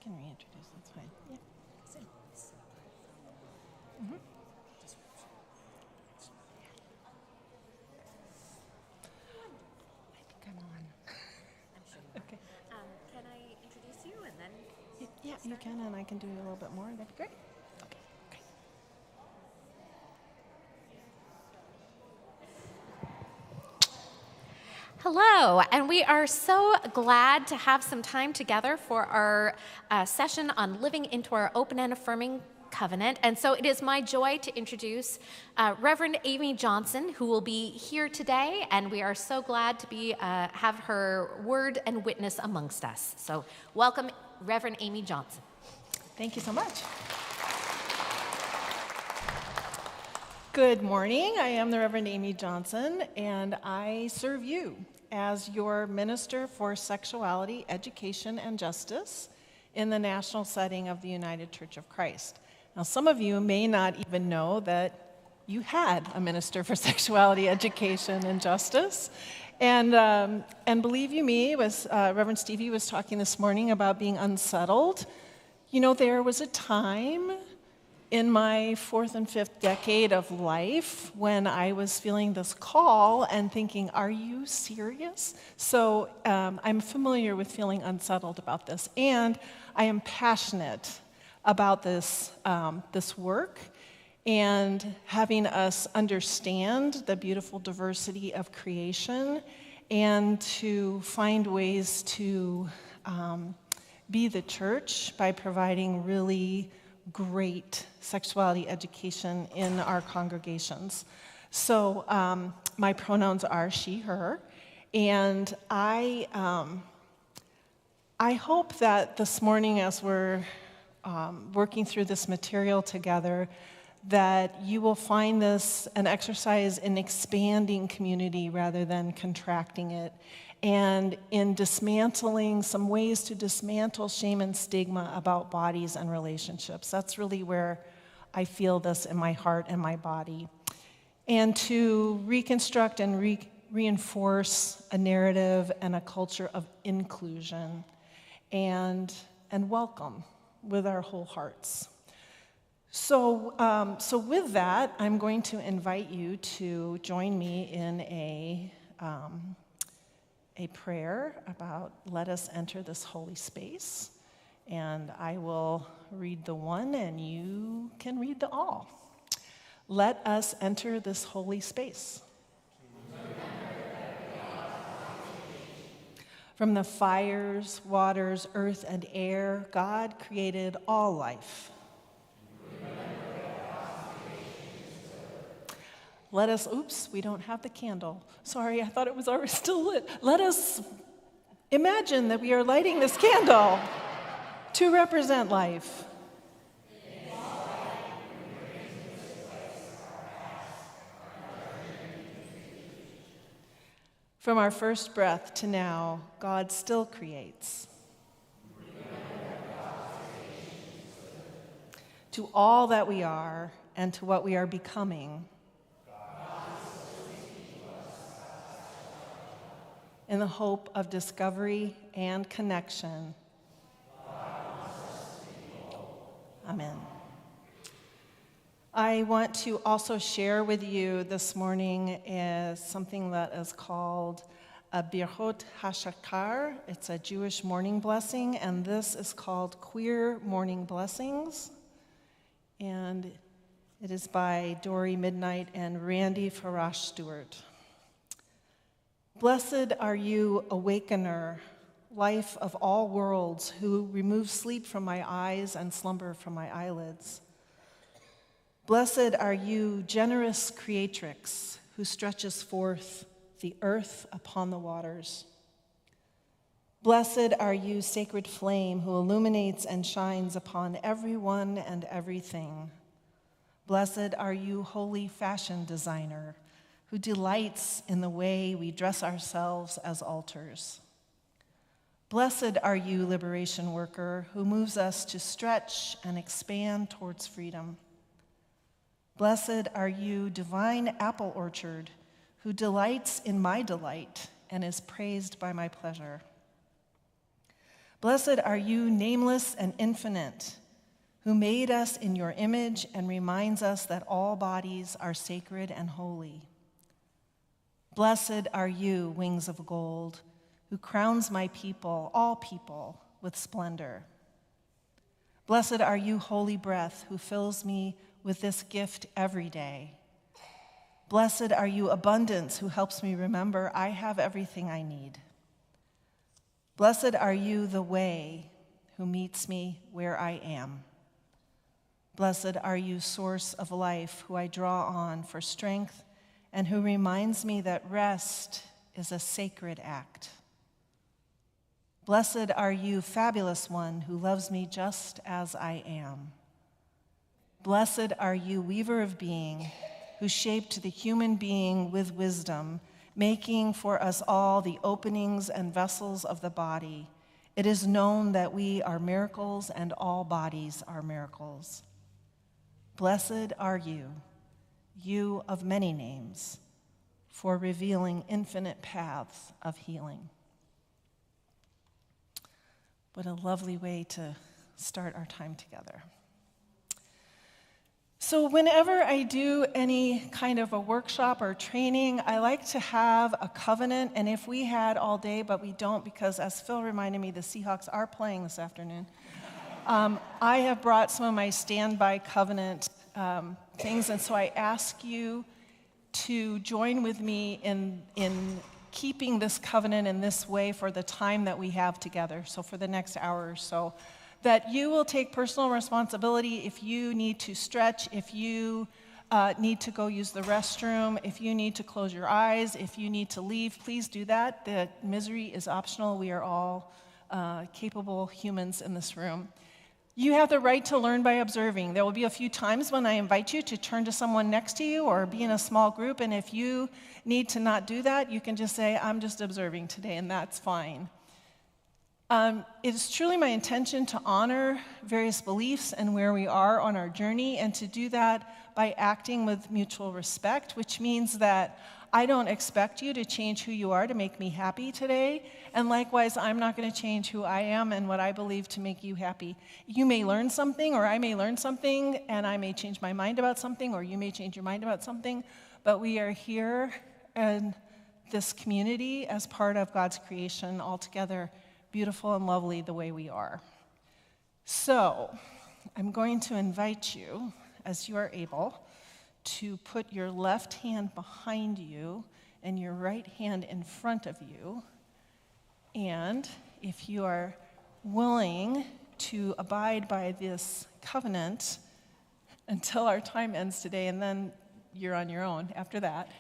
can reintroduce, that's fine. Yeah. Mm-hmm. I think I'm on. Okay. Can I introduce you and then? Yeah, you can, and I can do a little bit more. That'd be great. Okay. Hello, and we are so glad to have some time together for our session on living into our open and affirming covenant. And so it is my joy to introduce Reverend Amy Johnson, who will be here today, and we are so glad to have her word and witness amongst us. So welcome, Reverend Amy Johnson. Thank you so much. Good morning. I am the Reverend Amy Johnson, and I serve you as your Minister for Sexuality, Education, and Justice in the national setting of the United Church of Christ. Now, some of you may not even know that you had a Minister for Sexuality, Education, and Justice. And believe you me, Reverend Stevie was talking this morning about being unsettled. You know, there was a time in my fourth and fifth decade of life when I was feeling this call and thinking, are you serious? So I'm familiar with feeling unsettled about this, and I am passionate about this work and having us understand the beautiful diversity of creation and to find ways to be the church by providing really great sexuality education in our congregations. So my pronouns are she, her, and I hope that this morning as we're working through this material together, that you will find this an exercise in expanding community rather than contracting it, and in dismantling some ways to dismantle shame and stigma about bodies and relationships. That's really where I feel this in my heart and my body. And to reconstruct and reinforce a narrative and a culture of inclusion and welcome with our whole hearts. So with that, I'm going to invite you to join me in a prayer about let us enter this holy space. And I will read the one and you can read the all. Let us enter this holy space. From the fires, waters, earth, and air, God created all life. Let us, we don't have the candle. Sorry, I thought it was already still lit. Let us imagine that we are lighting this candle to represent life. From our first breath to now, God still creates. To all that we are and to what we are becoming. In the hope of discovery and connection. Amen. I want to also share with you this morning something that is called a Birchot HaShachar. It's a Jewish morning blessing, and this is called Queer Morning Blessings. And it is by Dory Midnight and Randy Farash Stewart. Blessed are you, awakener, life of all worlds, who removes sleep from my eyes and slumber from my eyelids. Blessed are you, generous creatrix, who stretches forth the earth upon the waters. Blessed are you, sacred flame, who illuminates and shines upon everyone and everything. Blessed are you, holy fashion designer, who delights in the way we dress ourselves as altars. Blessed are you, liberation worker, who moves us to stretch and expand towards freedom. Blessed are you, divine apple orchard, who delights in my delight and is praised by my pleasure. Blessed are you, nameless and infinite, who made us in your image and reminds us that all bodies are sacred and holy. Blessed are you, wings of gold, who crowns my people, all people, with splendor. Blessed are you, holy breath, who fills me with this gift every day. Blessed are you, abundance, who helps me remember I have everything I need. Blessed are you, the way, who meets me where I am. Blessed are you, source of life, who I draw on for strength and who reminds me that rest is a sacred act. Blessed are you, fabulous one, who loves me just as I am. Blessed are you, weaver of being, who shaped the human being with wisdom, making for us all the openings and vessels of the body. It is known that we are miracles and all bodies are miracles. Blessed are you, you of many names, for revealing infinite paths of healing. What a lovely way to start our time together. So whenever I do any kind of a workshop or training, I like to have a covenant, and if we had all day, but we don't because, as Phil reminded me, the Seahawks are playing this afternoon, I have brought some of my standby covenant things, and so I ask you to join with me in keeping this covenant in this way for the time that we have together, so for the next hour or so, that you will take personal responsibility if you need to stretch, if you need to go use the restroom, if you need to close your eyes, if you need to leave, please do that. The misery is optional. We are all capable humans in this room. You have the right to learn by observing. There will be a few times when I invite you to turn to someone next to you or be in a small group, and if you need to not do that, you can just say, I'm just observing today, and that's fine. It's truly my intention to honor various beliefs and where we are on our journey, and to do that by acting with mutual respect, which means that I don't expect you to change who you are to make me happy today, and likewise, I'm not going to change who I am and what I believe to make you happy. You may learn something, or I may learn something, and I may change my mind about something, or you may change your mind about something, but we are here in this community as part of God's creation all together, beautiful and lovely the way we are. So, I'm going to invite you, as you are able, to put your left hand behind you and your right hand in front of you. And if you are willing to abide by this covenant until our time ends today, and then you're on your own after that,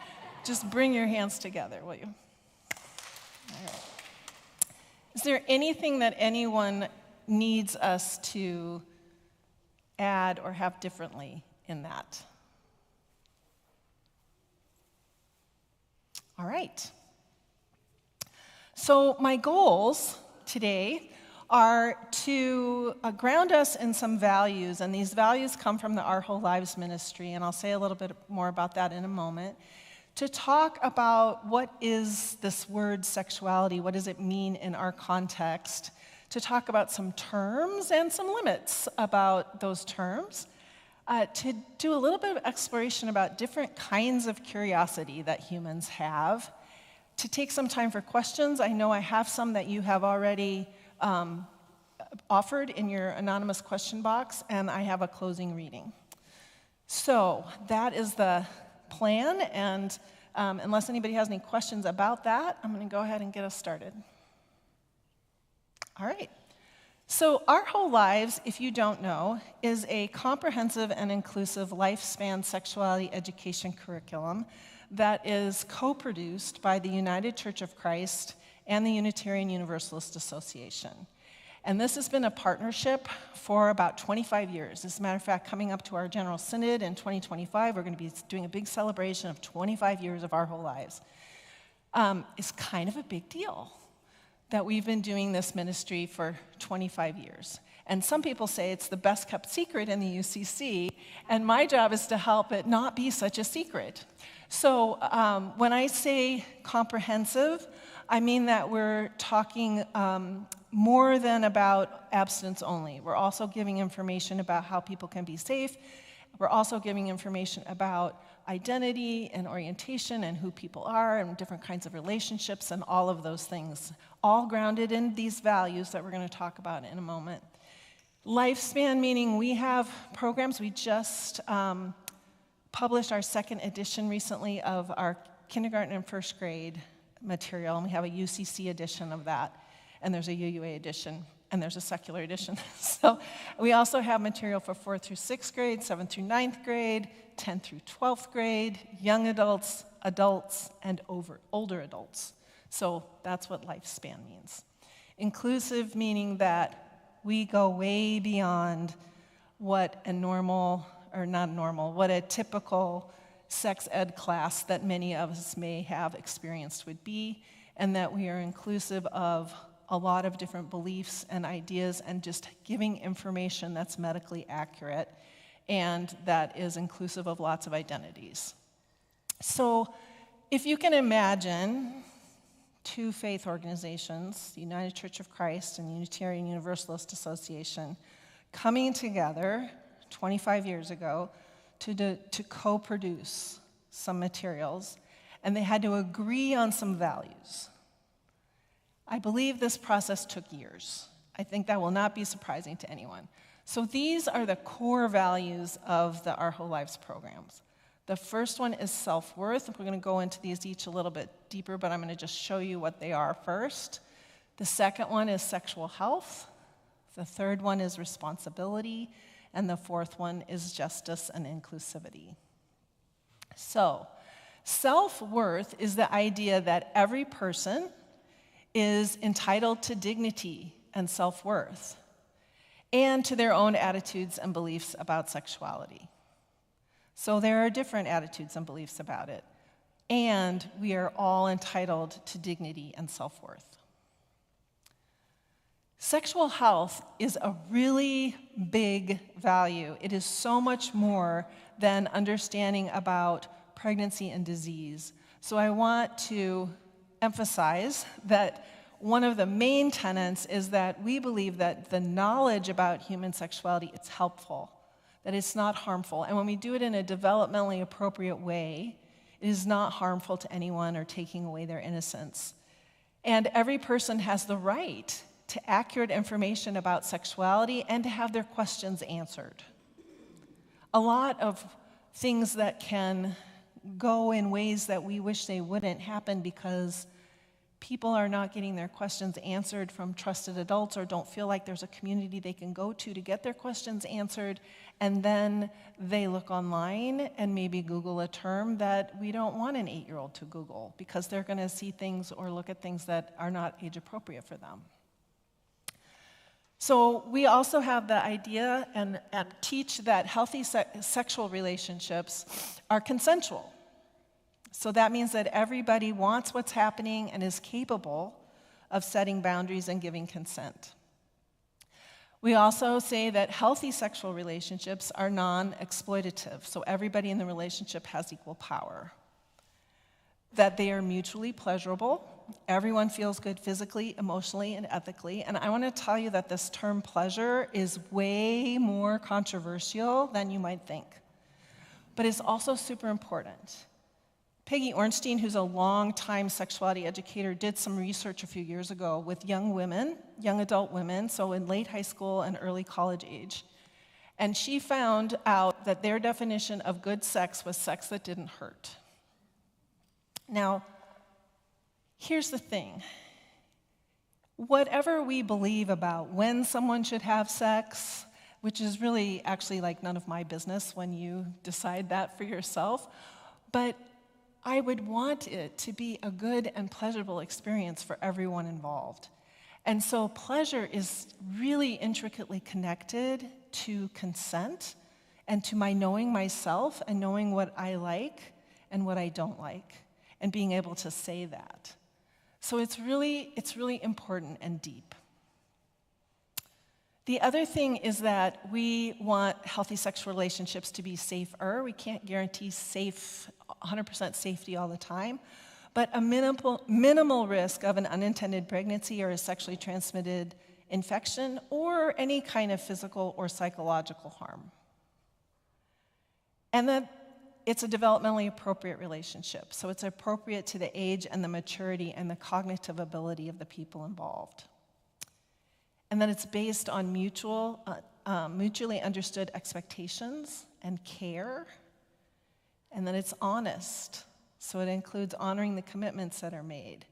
just bring your hands together, will you? All right. Is there anything that anyone needs us to add or have differently in that? All right. So my goals today are to ground us in some values, and these values come from the Our Whole Lives ministry, and I'll say a little bit more about that in a moment. To talk about what is this word sexuality, what does it mean in our context, to talk about some terms and some limits about those terms, to do a little bit of exploration about different kinds of curiosity that humans have, to take some time for questions. I know I have some that you have already offered in your anonymous question box, and I have a closing reading. So that is the plan, and unless anybody has any questions about that, I'm going to go ahead and get us started. All right. So Our Whole Lives, if you don't know, is a comprehensive and inclusive lifespan sexuality education curriculum that is co-produced by the United Church of Christ and the Unitarian Universalist Association. And this has been a partnership for about 25 years. As a matter of fact, coming up to our General Synod in 2025, we're going to be doing a big celebration of 25 years of Our Whole Lives. It's kind of a big deal that we've been doing this ministry for 25 years. And some people say it's the best kept secret in the UCC, and my job is to help it not be such a secret. So when I say comprehensive, I mean that we're talking more than about abstinence only. We're also giving information about how people can be safe. We're also giving information about identity and orientation and who people are and different kinds of relationships and all of those things, all grounded in these values that we're going to talk about in a moment. Lifespan, meaning we have programs. We just published our second edition recently of our kindergarten and first grade material, and we have a UCC edition of that, and there's a UUA edition, and there's a secular edition. So we also have material for 4th through 6th grade, 7th through 9th grade, 10th through 12th grade, young adults, adults, and older adults. So that's what lifespan means. Inclusive, meaning that we go way beyond what a normal, or not normal, what a typical sex ed class that many of us may have experienced would be, and that we are inclusive of a lot of different beliefs and ideas and just giving information that's medically accurate and that is inclusive of lots of identities. So if you can imagine two faith organizations, the United Church of Christ and Unitarian Universalist Association, coming together 25 years ago to co-produce some materials, and they had to agree on some values. I believe this process took years. I think that will not be surprising to anyone. So these are the core values of the Our Whole Lives programs. The first one is self-worth. We're going to go into these each a little bit deeper, but I'm going to just show you what they are first. The second one is sexual health. The third one is responsibility. And the fourth one is justice and inclusivity. So, self-worth is the idea that every person is entitled to dignity and self-worth and to their own attitudes and beliefs about sexuality. So there are different attitudes and beliefs about it, and we are all entitled to dignity and self-worth. Sexual health is a really big value. It is so much more than understanding about pregnancy and disease. So I want to emphasize that one of the main tenets is that we believe that the knowledge about human sexuality is helpful, that it's not harmful. And when we do it in a developmentally appropriate way, it is not harmful to anyone or taking away their innocence. And every person has the right to accurate information about sexuality and to have their questions answered. A lot of things that can go in ways that we wish they wouldn't happen because people are not getting their questions answered from trusted adults or don't feel like there's a community they can go to get their questions answered, and then they look online and maybe Google a term that we don't want an 8-year-old to Google because they're going to see things or look at things that are not age appropriate for them. So we also have the idea and teach that healthy sexual relationships are consensual. So that means that everybody wants what's happening and is capable of setting boundaries and giving consent. We also say that healthy sexual relationships are non-exploitative, so everybody in the relationship has equal power. That they are mutually pleasurable. Everyone feels good physically, emotionally, and ethically. And I want to tell you that this term pleasure is way more controversial than you might think. But it's also super important. Peggy Ornstein, who's a long-time sexuality educator, did some research a few years ago with young women, young adult women, so in late high school and early college age. And she found out that their definition of good sex was sex that didn't hurt. Now, here's the thing. Whatever we believe about when someone should have sex, which is really actually like none of my business when you decide that for yourself, but I would want it to be a good and pleasurable experience for everyone involved. And so pleasure is really intricately connected to consent and to my knowing myself and knowing what I like and what I don't like and being able to say that. So it's really important and deep. The other thing is that we want healthy sexual relationships to be safer. We can't guarantee 100% safety all the time, but a minimal risk of an unintended pregnancy or a sexually transmitted infection or any kind of physical or psychological harm. And that it's a developmentally appropriate relationship, so it's appropriate to the age and the maturity and the cognitive ability of the people involved. And that it's based on mutually understood expectations and care, and that it's honest, so it includes honoring the commitments that are made.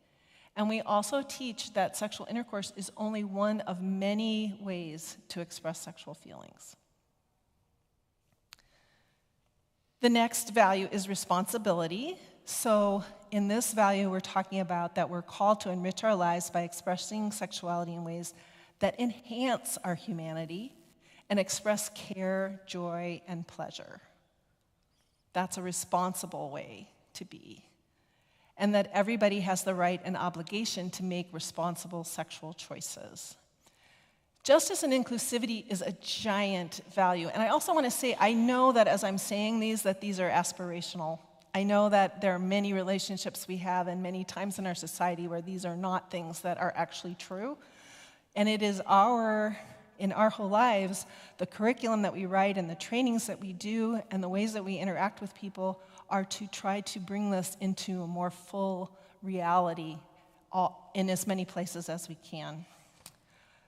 And we also teach that sexual intercourse is only one of many ways to express sexual feelings. The next value is responsibility. So in this value, we're talking about that we're called to enrich our lives by expressing sexuality in ways that enhance our humanity and express care, joy, and pleasure. That's a responsible way to be. And that everybody has the right and obligation to make responsible sexual choices. Justice and inclusivity is a giant value. And I also want to say, I know that as I'm saying these, that these are aspirational. I know that there are many relationships we have and many times in our society where these are not things that are actually true. And it is in our whole lives, the curriculum that we write and the trainings that we do and the ways that we interact with people are to try to bring this into a more full reality in as many places as we can.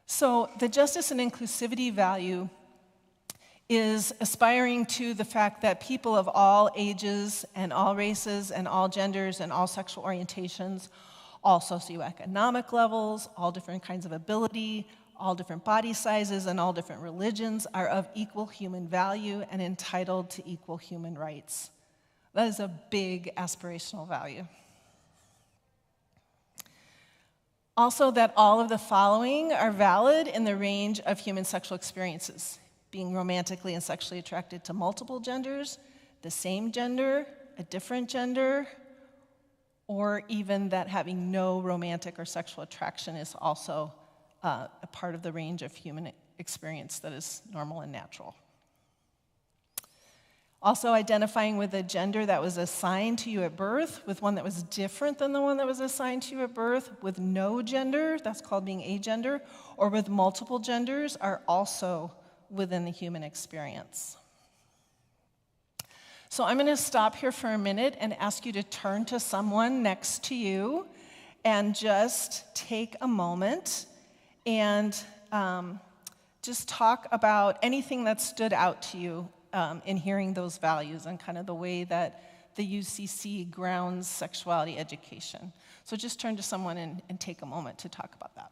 So the justice and inclusivity value is aspiring to the fact that people of all ages and all races and all genders and all sexual orientations, all socioeconomic levels, all different kinds of ability, all different body sizes, and all different religions are of equal human value and entitled to equal human rights. That is a big aspirational value. Also, that all of the following are valid in the range of human sexual experiences: being romantically and sexually attracted to multiple genders, the same gender, a different gender, or even that having no romantic or sexual attraction is also a part of the range of human experience that is normal and natural. Also, identifying with a gender that was assigned to you at birth, with one that was different than the one that was assigned to you at birth, with no gender, that's called being agender, or with multiple genders are also within the human experience. So I'm going to stop here for a minute and ask you to turn to someone next to you and just take a moment and just talk about anything that stood out to you in hearing those values and kind of the way that the UCC grounds sexuality education. So just turn to someone and take a moment to talk about that.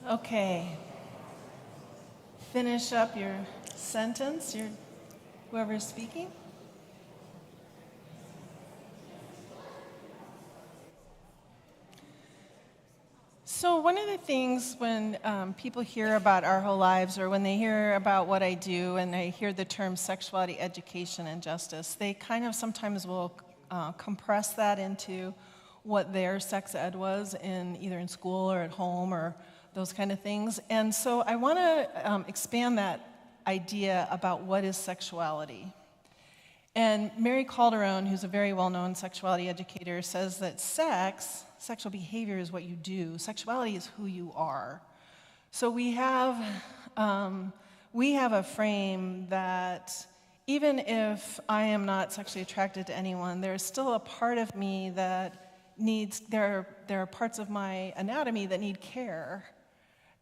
Okay. Finish up your sentence, whoever's speaking. So one of the things when people hear about our whole lives, or when they hear about what I do and they hear the term sexuality education and justice, they kind of sometimes will compress that into what their sex ed was either in school or at home or those kind of things. And so I want to expand that idea about what is sexuality. And Mary Calderon, who's a very well-known sexuality educator, says that sexual behavior is what you do. Sexuality is who you are. So we have a frame that even if I am not sexually attracted to anyone, there's still a part of me that there are parts of my anatomy that need care.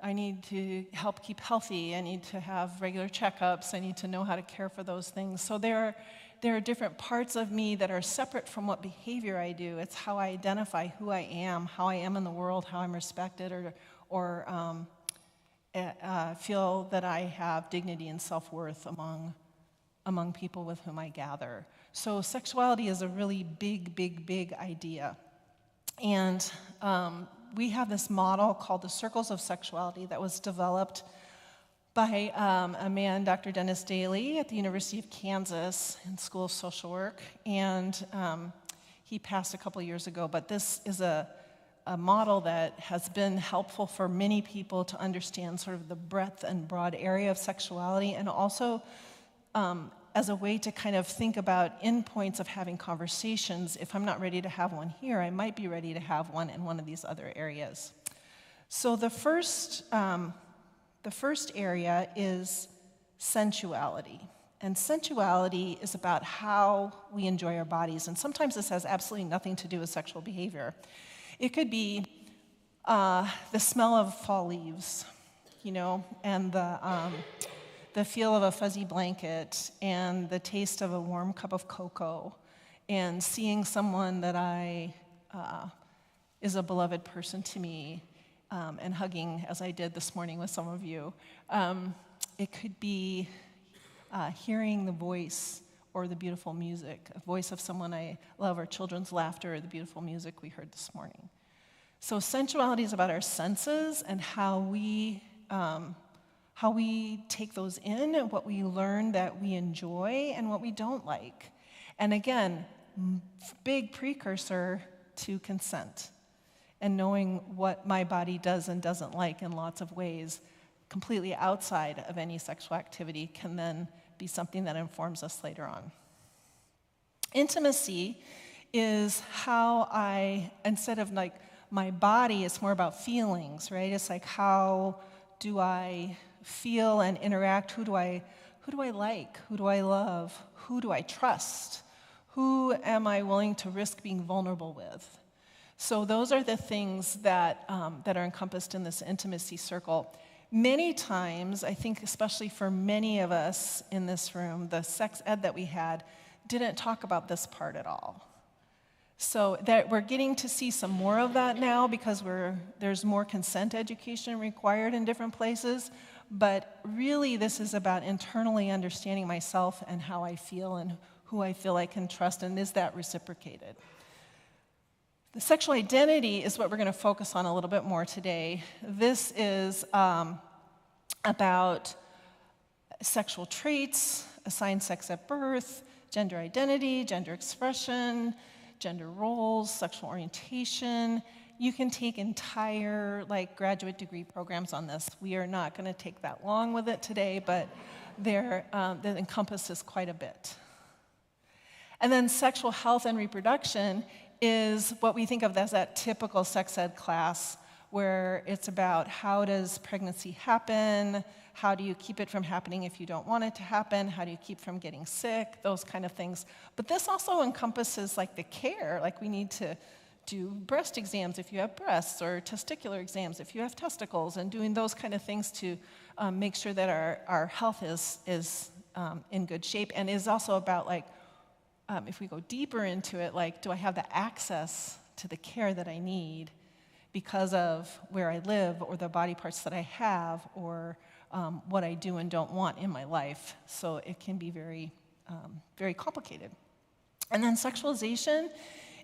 I need to help keep healthy. I need to have regular checkups. I need to know how to care for those things. So there are different parts of me that are separate from what behavior I do. It's how I identify who I am, how I am in the world, how I'm respected, or feel that I have dignity and self-worth among people with whom I gather. So sexuality is a really big, big, big idea. And we have this model called the Circles of Sexuality that was developed by a man, Dr. Dennis Daly, at the University of Kansas in School of Social Work. And he passed a couple years ago, but this is a model that has been helpful for many people to understand sort of the breadth and broad area of sexuality, and also as a way to kind of think about endpoints of having conversations. If I'm not ready to have one here, I might be ready to have one in one of these other areas. So the first area is sensuality. And sensuality is about how we enjoy our bodies. And sometimes this has absolutely nothing to do with sexual behavior. It could be the smell of fall leaves, and the feel of a fuzzy blanket, and the taste of a warm cup of cocoa, and seeing someone that is a beloved person to me, and hugging, as I did this morning with some of you. It could be hearing the voice or the beautiful music, a voice of someone I love, or children's laughter, or the beautiful music we heard this morning. So sensuality is about our senses and how we take those in, and what we learn that we enjoy and what we don't like. And again, big precursor to consent and knowing what my body does and doesn't like in lots of ways, completely outside of any sexual activity, can then be something that informs us later on. Intimacy is how instead of like my body, it's more about feelings, right? It's like, how do I feel and interact? Who do I like? Who do I love? Who do I trust? Who am I willing to risk being vulnerable with? So those are the things that are encompassed in this intimacy circle. Many times, I think especially for many of us in this room, the sex ed that we had didn't talk about this part at all. So that we're getting to see some more of that now, because there's more consent education required in different places. But really, this is about internally understanding myself and how I feel and who I feel I can trust, and is that reciprocated? The sexual identity is what we're going to focus on a little bit more today. This is about sexual traits, assigned sex at birth, gender identity, gender expression, gender roles, sexual orientation. You can take entire graduate degree programs on this. We are not going to take that long with it today, but that encompasses quite a bit. And then sexual health and reproduction is what we think of as that typical sex ed class, where it's about how does pregnancy happen, how do you keep it from happening if you don't want it to happen, how do you keep from getting sick, those kind of things. But this also encompasses the care, we need to do breast exams if you have breasts, or testicular exams if you have testicles, and doing those kind of things to make sure that our health is in good shape, and is also about if we go deeper into it, do I have the access to the care that I need because of where I live, or the body parts that I have, or what I do and don't want in my life. So it can be very, very complicated. And then sexualization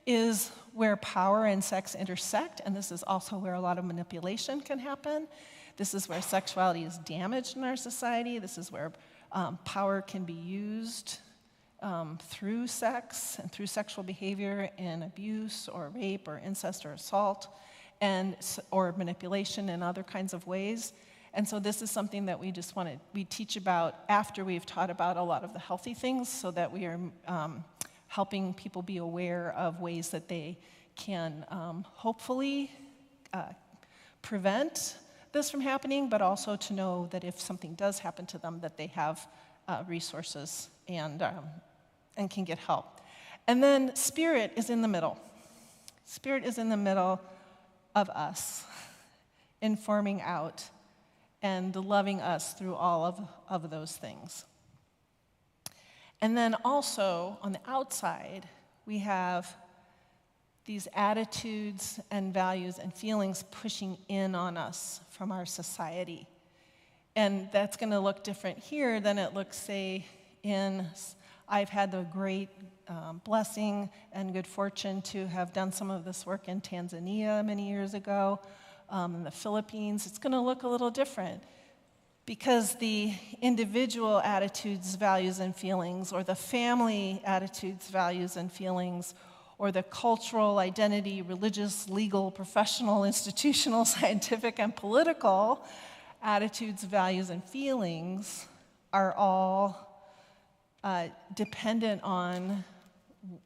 is where power and sex intersect, and this is also where a lot of manipulation can happen. This is where sexuality is damaged in our society. This is where power can be used through sex and through sexual behavior in abuse or rape or incest or assault, or manipulation in other kinds of ways. And so this is something that we teach about after we've taught about a lot of the healthy things, so that we are helping people be aware of ways that they can hopefully prevent this from happening, but also to know that if something does happen to them, that they have resources and can get help. And then spirit is in the middle. Spirit is in the middle of us, informing out and loving us through all of those things. And then also, on the outside, we have these attitudes and values and feelings pushing in on us from our society. And that's going to look different here than it looks, say, I've had the great blessing and good fortune to have done some of this work in Tanzania many years ago, in the Philippines. It's going to look a little different because the individual attitudes, values, and feelings, or the family attitudes, values, and feelings, or the cultural, identity, religious, legal, professional, institutional, scientific, and political attitudes, values, and feelings are all dependent on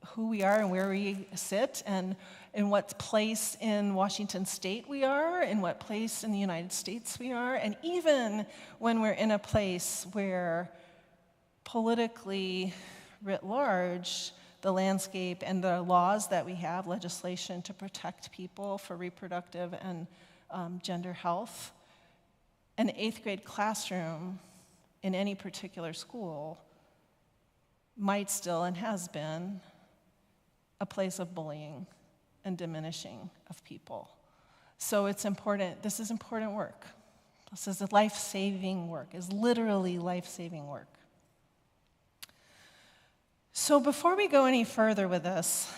who we are and where we sit and in what place in Washington State we are, in what place in the United States we are, and even when we're in a place where politically writ large, the landscape and the laws that we have, legislation to protect people for reproductive and gender health, an 8th grade classroom in any particular school might still and has been a place of bullying and diminishing of people. So it's important, this is important work. This is life-saving work, is literally life-saving work. So before we go any further with this,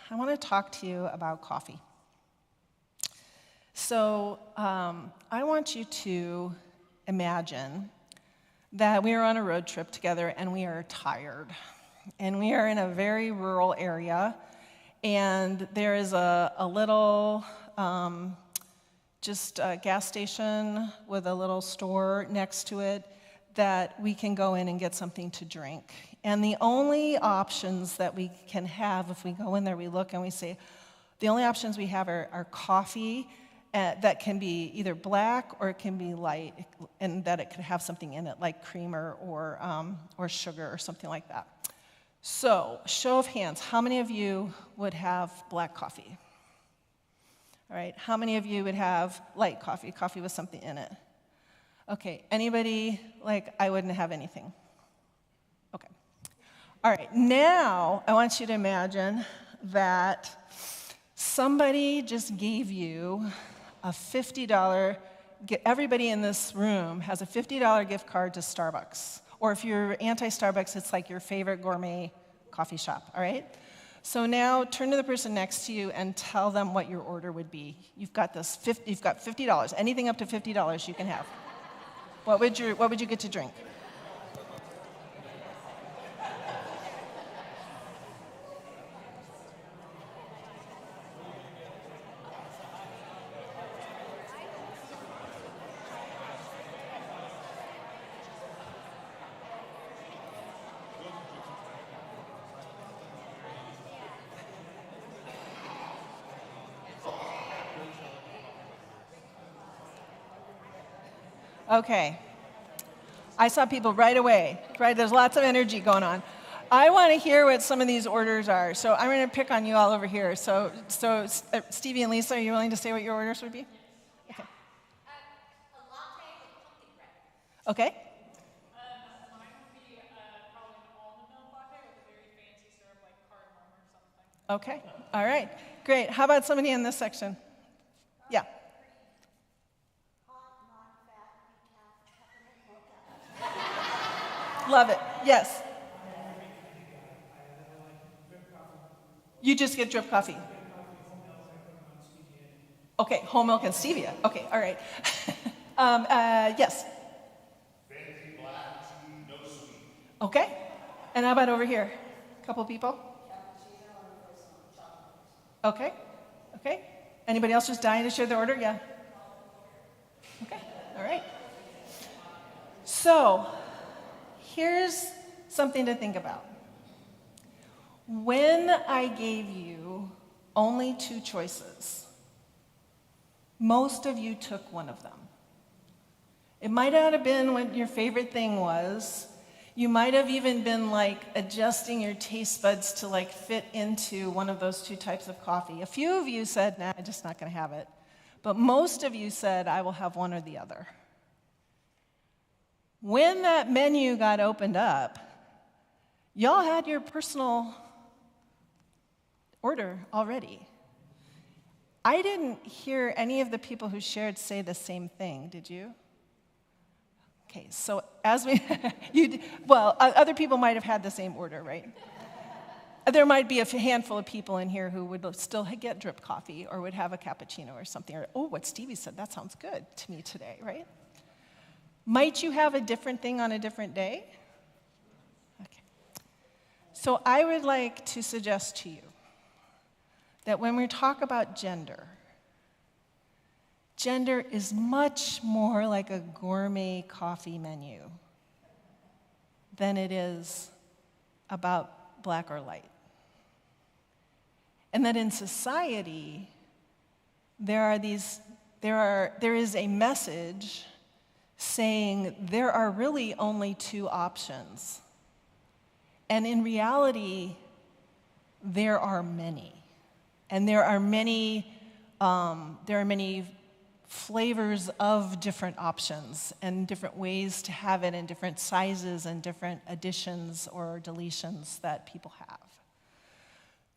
I want to talk to you about coffee. So I want you to imagine that we are on a road trip together and we are tired. And we are in a very rural area, and there is a little just a gas station with a little store next to it that we can go in and get something to drink. And the only options that we can have, if we go in there, we look and we say, the only options we have are coffee that can be either black or it can be light, and that it could have something in it like creamer or sugar or something like that. So, show of hands, how many of you would have black coffee? All right, how many of you would have light coffee, coffee with something in it? Okay, anybody like, I wouldn't have anything? Okay. All right, now I want you to imagine that somebody just gave you a $50, everybody in this room has a $50 gift card to Starbucks. Or if you're anti-Starbucks, it's like your favorite gourmet coffee shop, all right? So now turn to the person next to you and tell them what your order would be. You've got you've got $50. Anything up to $50 you can have. What would you get to drink? Okay. I saw people right away, right? There's lots of energy going on. I want to hear what some of these orders are, so I'm going to pick on you all over here. So Stevie and Lisa, are you willing to say what your orders would be? Okay. A latte with pumpkin bread. Okay. Mine would be probably an almond milk latte with a very fancy syrup like cardamom or something. Okay. All right. Great. How about somebody in this section? Yeah. Love it. Yes. You just get drip coffee. Okay, whole milk and stevia. Okay, all right. Yes. Fancy black tea, no sweet. Okay. And how about over here? A couple people? Okay. Okay. Anybody else just dying to share their order? Yeah. Okay. All right. So, here's something to think about. When I gave you only 2 choices, most of you took one of them. It might not have been what your favorite thing was. You might have even been like adjusting your taste buds to like fit into one of those 2 types of coffee. A few of you said, nah, I'm just not going to have it. But most of you said, I will have one or the other. When that menu got opened up, y'all had your personal order already. I didn't hear any of the people who shared say the same thing, did you? Okay, so as we, other people might have had the same order, right? There might be a handful of people in here who would still get drip coffee or would have a cappuccino or something, or, oh, what Stevie said, that sounds good to me today, right? Might you have a different thing on a different day? Okay. So I would like to suggest to you that when we talk about gender, gender is much more like a gourmet coffee menu than it is about black or light. And that in society, there is a message saying there are really only two options. And in reality, there are many. And there are many flavors of different options and different ways to have it, and different sizes and different additions or deletions that people have.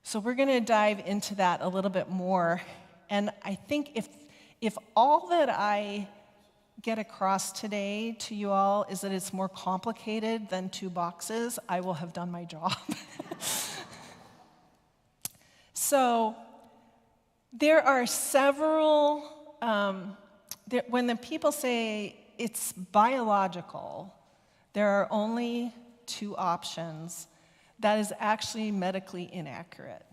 So we're going to dive into that a little bit more. And I think if all that I get across today to you all is that it's more complicated than two boxes, I will have done my job. So there are several, when the people say it's biological, there are only two options. That is actually medically inaccurate.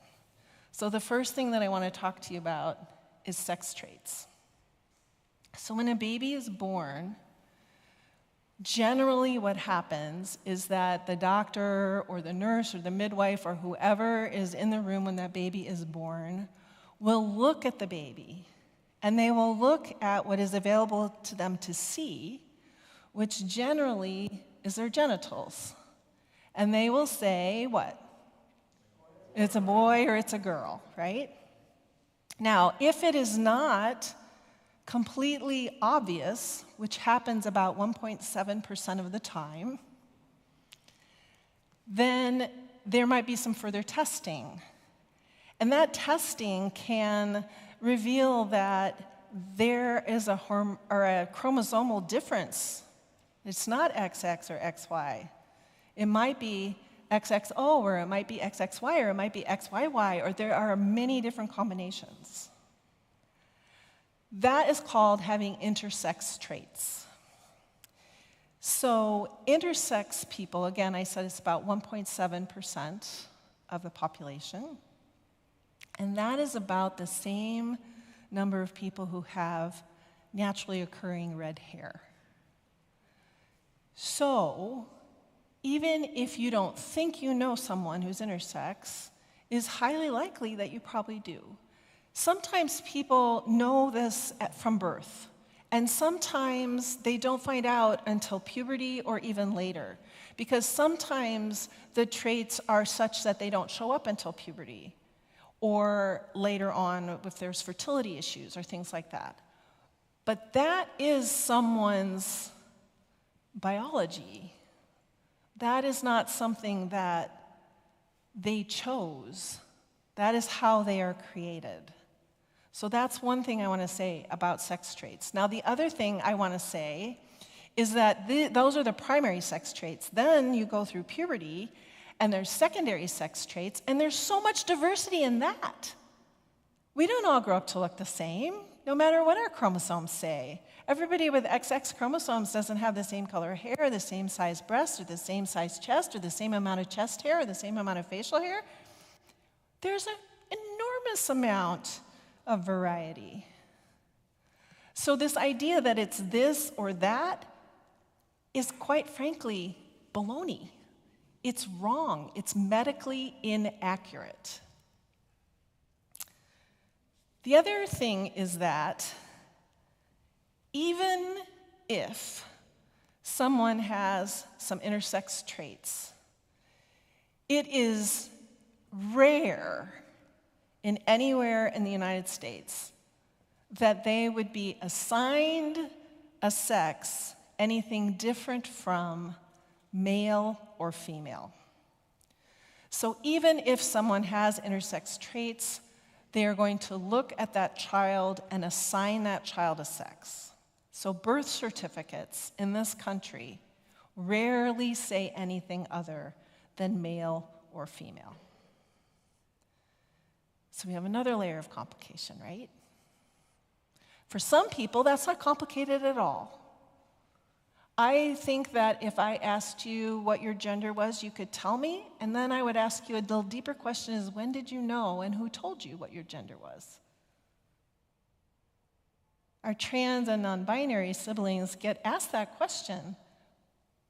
So the first thing that I want to talk to you about is sex traits. So when a baby is born, generally what happens is that the doctor or the nurse or the midwife or whoever is in the room when that baby is born will look at the baby, and they will look at what is available to them to see, which generally is their genitals. And they will say, what? It's a boy or it's a girl, right? Now, if it is not completely obvious, which happens about 1.7% of the time, then there might be some further testing. And that testing can reveal that there is a chromosomal difference. It's not XX or XY. It might be XXO, or it might be XXY, or it might be XYY, or there are many different combinations. That is called having intersex traits. So intersex people, again, I said it's about 1.7% of the population, and that is about the same number of people who have naturally occurring red hair. So even if you don't think you know someone who's intersex, it is highly likely that you probably do. Sometimes people know this from birth, and sometimes they don't find out until puberty or even later, because sometimes the traits are such that they don't show up until puberty or later on if there's fertility issues or things like that. But that is someone's biology. That is not something that they chose. That is how they are created. So that's one thing I want to say about sex traits. Now, the other thing I want to say is that those are the primary sex traits. Then you go through puberty, and there's secondary sex traits, and there's so much diversity in that. We don't all grow up to look the same, no matter what our chromosomes say. Everybody with XX chromosomes doesn't have the same color hair, the same size breasts, or the same size chest, or the same amount of chest hair, or the same amount of facial hair. There's an enormous amount of variety. So this idea that it's this or that is, quite frankly, baloney. It's wrong. It's medically inaccurate. The other thing is that even if someone has some intersex traits, it is rare in anywhere in the United States that they would be assigned a sex anything different from male or female. So even if someone has intersex traits, they are going to look at that child and assign that child a sex. So birth certificates in this country rarely say anything other than male or female. So we have another layer of complication, right? For some people, that's not complicated at all. I think that if I asked you what your gender was, you could tell me, and then I would ask you a little deeper question is, when did you know and who told you what your gender was? Our trans and non-binary siblings get asked that question,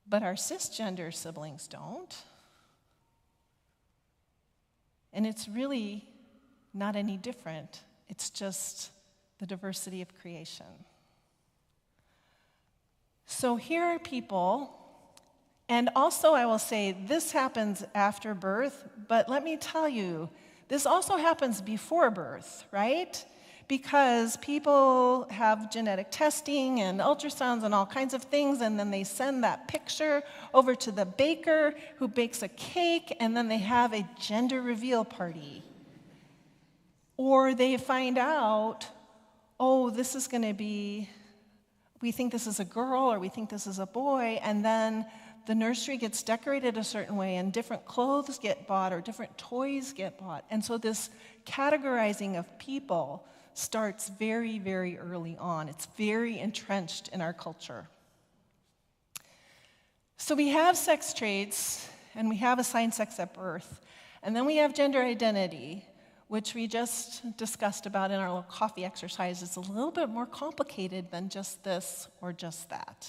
but our cisgender siblings don't. And it's really not any different. It's just the diversity of creation. So here are people, and also I will say this happens after birth, but let me tell you, this also happens before birth, right? Because people have genetic testing and ultrasounds and all kinds of things, and then they send that picture over to the baker who bakes a cake, and then they have a gender reveal party. Or they find out, oh, this is going to be, we think this is a girl or we think this is a boy, and then the nursery gets decorated a certain way and different clothes get bought or different toys get bought. And so this categorizing of people starts very, very early on. It's very entrenched in our culture. So we have sex traits and we have assigned sex at birth, and then we have gender identity, which we just discussed about in our little coffee exercise. It's a little bit more complicated than just this or just that.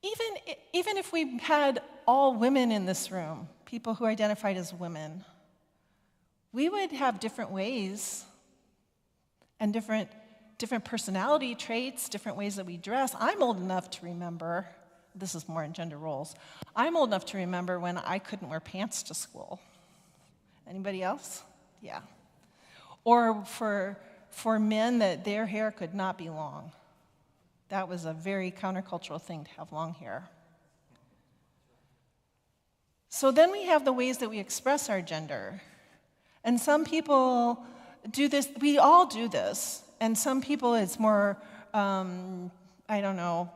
Even if we had all women in this room, people who identified as women, we would have different ways and different personality traits, different ways that we dress. I'm old enough to remember, this is more in gender roles, I'm old enough to remember when I couldn't wear pants to school. Anybody else? Yeah. Or for men that their hair could not be long. That was a very countercultural thing to have long hair. So then we have the ways that we express our gender. And some people do this, we all do this, and some people it's more,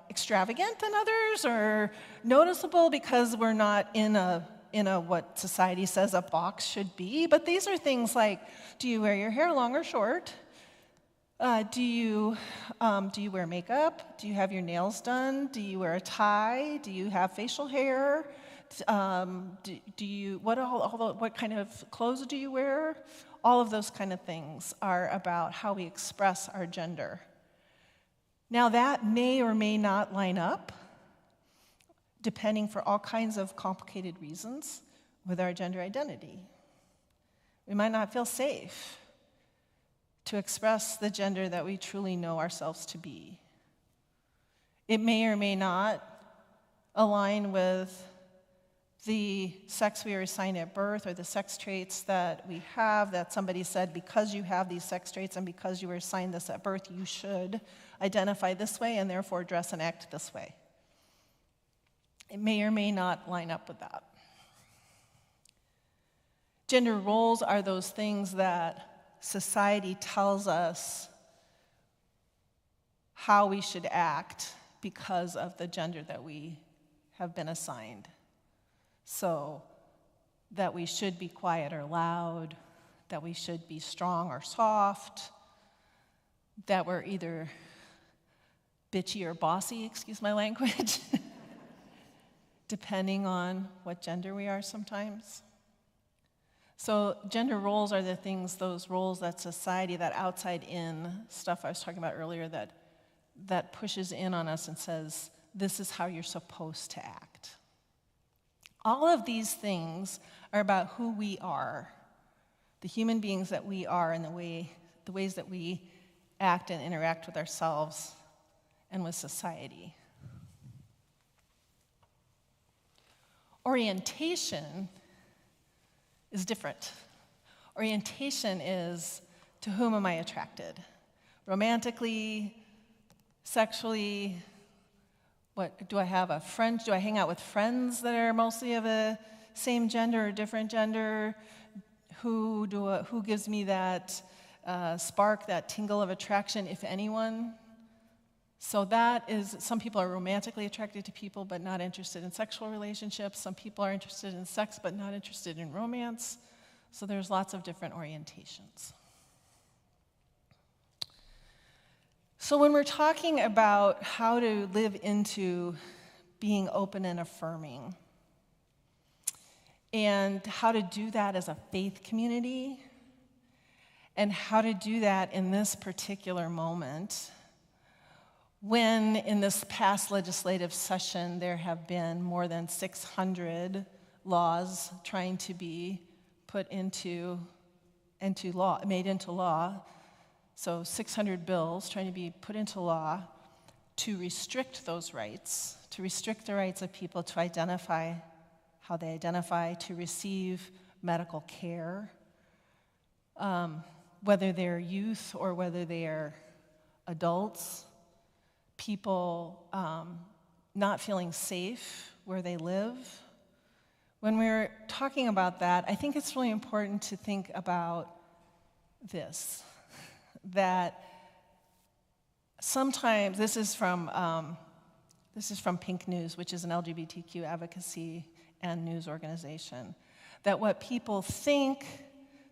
extravagant than others or noticeable because we're not in a what society says a box should be, but these are things like, do you wear your hair long or short? Do you wear makeup? Do you have your nails done? Do you wear a tie? Do you have facial hair? What kind of clothes do you wear? All of those kind of things are about how we express our gender. Now that may or may not line up, depending for all kinds of complicated reasons, with our gender identity. We might not feel safe to express the gender that we truly know ourselves to be. It may or may not align with the sex we are assigned at birth or the sex traits that we have, that somebody said, because you have these sex traits and because you were assigned this at birth, you should identify this way and therefore dress and act this way. It may or may not line up with that. Gender roles are those things that society tells us how we should act because of the gender that we have been assigned. So that we should be quiet or loud, that we should be strong or soft, that we're either bitchy or bossy, excuse my language, depending on what gender we are sometimes. So gender roles are the things, those roles that society, that outside-in stuff I was talking about earlier that pushes in on us and says, this is how you're supposed to act. All of these things are about who we are, the human beings that we are, and the ways that we act and interact with ourselves and with society. Orientation is different. Orientation is, to whom am I attracted? Romantically, sexually, What, do I have a friend? Do I hang out with friends that are mostly of a same gender or different gender? Who gives me that spark, that tingle of attraction, if anyone? So that is, some people are romantically attracted to people but not interested in sexual relationships. Some people are interested in sex but not interested in romance. So there's lots of different orientations. So when we're talking about how to live into being open and affirming, and how to do that as a faith community, and how to do that in this particular moment, when in this past legislative session there have been more than 600 laws trying to be put into law, made into law, so 600 bills trying to be put into law to restrict those rights, to restrict the rights of people to identify how they identify, to receive medical care, whether they're youth or whether they are adults, people not feeling safe where they live. When we're talking about that, I think it's really important to think about this, that sometimes, this is from Pink News, which is an LGBTQ advocacy and news organization, that what people think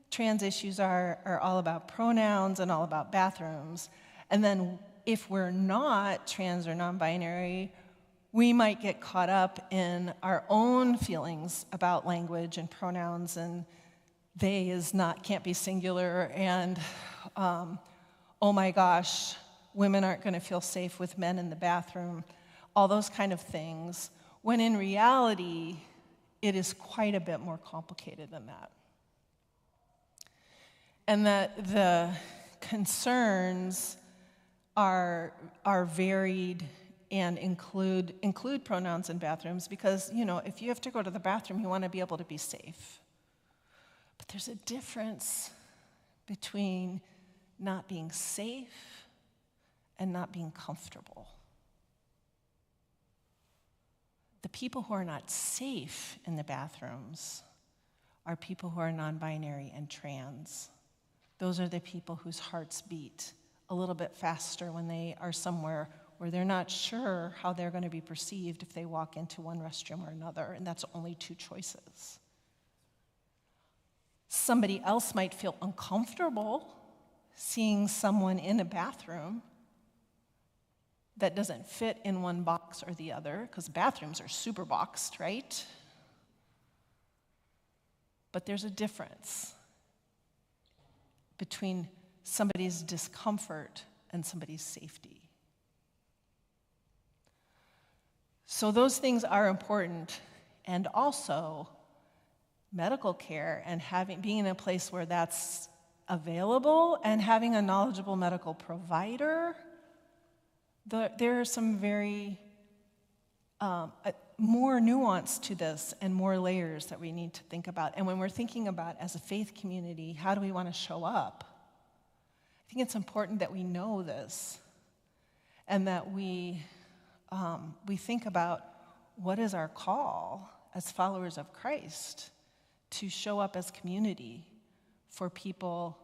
trans issues are all about pronouns and all about bathrooms, and then if we're not trans or non-binary, we might get caught up in our own feelings about language and pronouns, and they can't be singular, and oh my gosh, women aren't going to feel safe with men in the bathroom, all those kind of things, when in reality, it is quite a bit more complicated than that. And that the concerns are varied and include pronouns in bathrooms because, if you have to go to the bathroom, you want to be able to be safe. But there's a difference between not being safe and not being comfortable. The people who are not safe in the bathrooms are people who are non-binary and trans. Those are the people whose hearts beat a little bit faster when they are somewhere where they're not sure how they're going to be perceived if they walk into one restroom or another, and that's only two choices. Somebody else might feel uncomfortable seeing someone in a bathroom that doesn't fit in one box or the other, because bathrooms are super boxed, right? But there's a difference between somebody's discomfort and somebody's safety. So those things are important, and also medical care and being in a place where that's available and having a knowledgeable medical provider. There are some very more nuance to this and more layers that we need to think about. And when we're thinking about, as a faith community, how do we want to show up? I think it's important that we know this and that we think about what is our call as followers of Christ to show up as community for people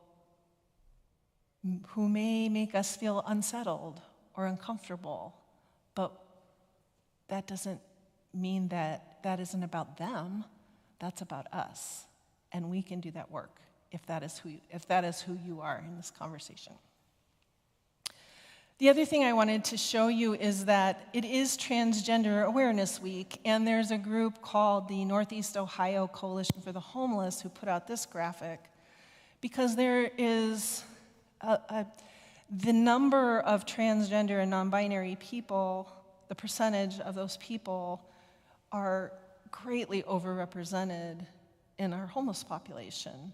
who may make us feel unsettled or uncomfortable, but that doesn't mean that isn't about them. That's about us, and we can do that work if that is who you are in this conversation. The other thing I wanted to show you is that it is Transgender Awareness Week, and there's a group called the Northeast Ohio Coalition for the Homeless who put out this graphic, because there is the number of transgender and non-binary people, the percentage of those people are greatly overrepresented in our homeless population.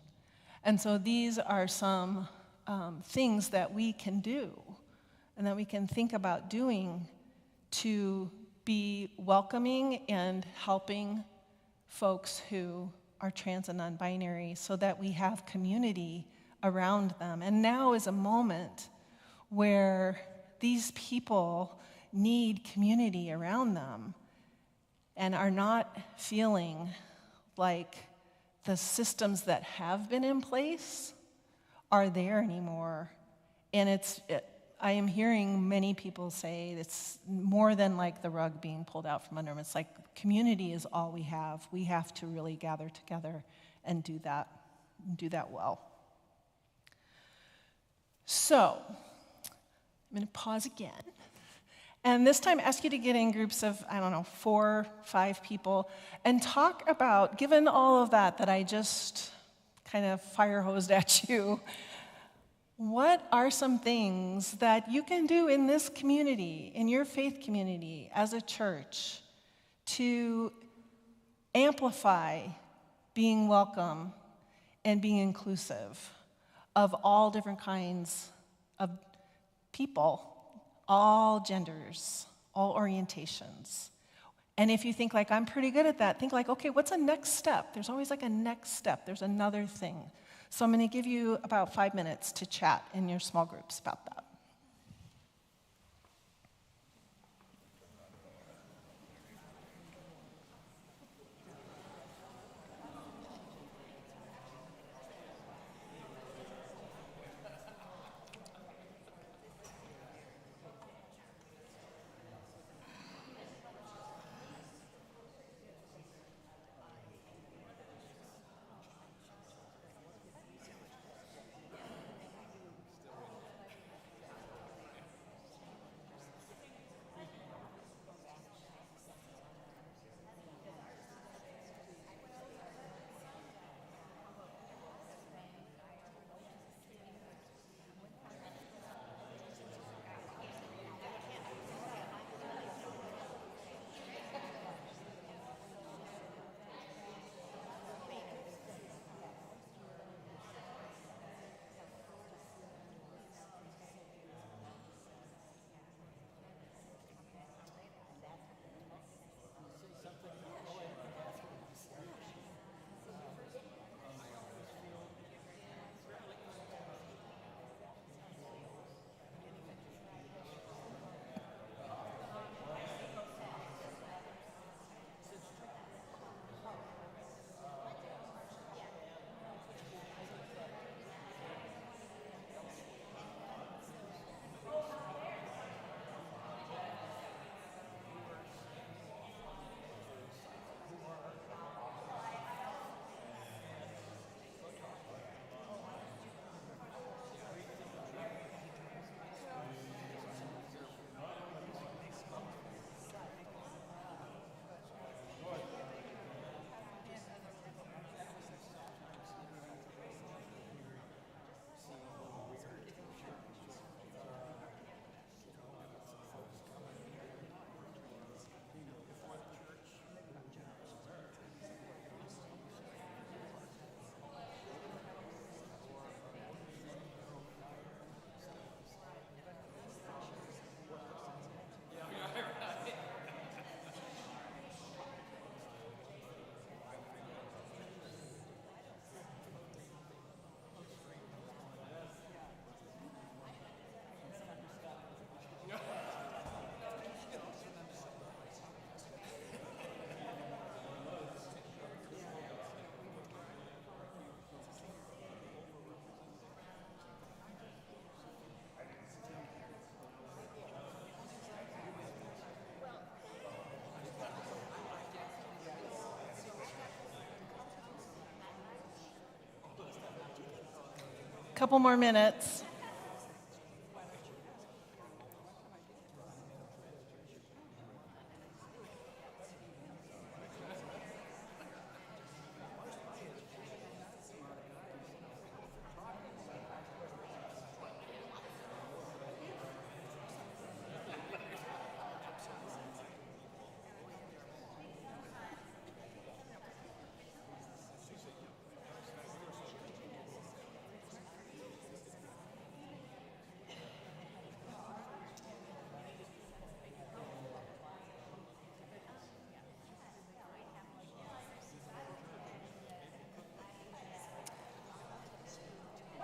And so these are some things that we can do and that we can think about doing to be welcoming and helping folks who are trans and non-binary so that we have community around them. And now is a moment where these people need community around them and are not feeling like the systems that have been in place are there anymore. And I am hearing many people say it's more than like the rug being pulled out from under them. It's like community is all we have. We have to really gather together and do that well. So, I'm going to pause again. And this time ask you to get in groups of, 4, 5 people and talk about, given all of that I just kind of fire hosed at you, what are some things that you can do in this community, in your faith community, as a church, to amplify being welcome and being inclusive of all different kinds of people, all genders, all orientations? And if you think like, I'm pretty good at that, think like, okay, what's a next step? There's always like a next step. There's another thing. So I'm going to give you about 5 minutes to chat in your small groups about that. Couple more minutes.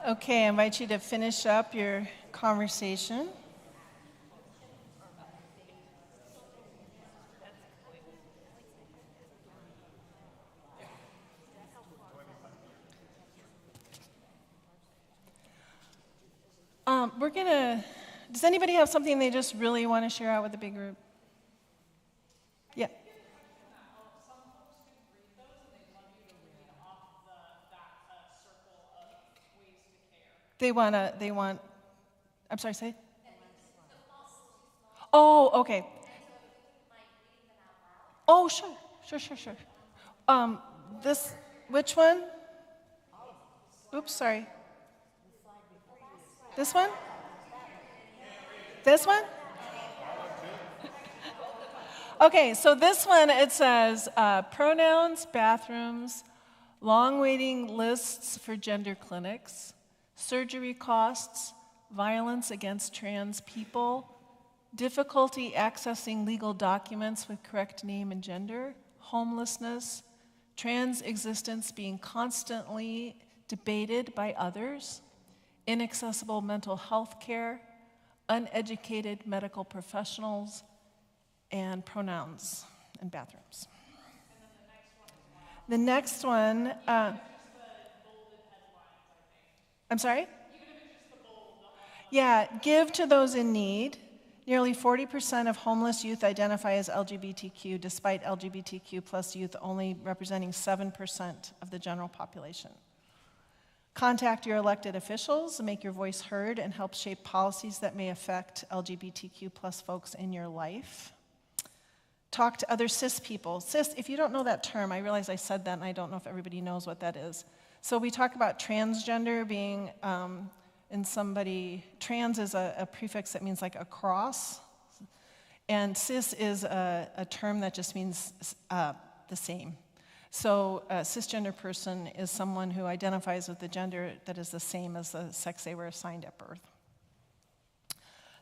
Okay, I invite you to finish up your conversation. Does anybody have something they just really want to share out with the big group? Yeah. Some folks could read those, and they'd love you to read off that circle of ways to care. I'm sorry, say? Oh, okay. Oh, sure. Which one? Oops, sorry. This one? This one? Okay, so this one, it says pronouns, bathrooms, long waiting lists for gender clinics, surgery costs, violence against trans people, difficulty accessing legal documents with correct name and gender, homelessness, trans existence being constantly debated by others, inaccessible mental health care, uneducated medical professionals, and pronouns and bathrooms. The next one, I'm sorry? Yeah, give to those in need. Nearly 40% of homeless youth identify as LGBTQ, despite LGBTQ plus youth only representing 7% of the general population. Contact your elected officials, make your voice heard, and help shape policies that may affect LGBTQ plus folks in your life. Talk to other cis people. Cis, if you don't know that term, I realize I said that and I don't know if everybody knows what that is. So we talk about transgender being trans is a prefix that means like a cross, and cis is a term that just means the same. So a cisgender person is someone who identifies with the gender that is the same as the sex they were assigned at birth.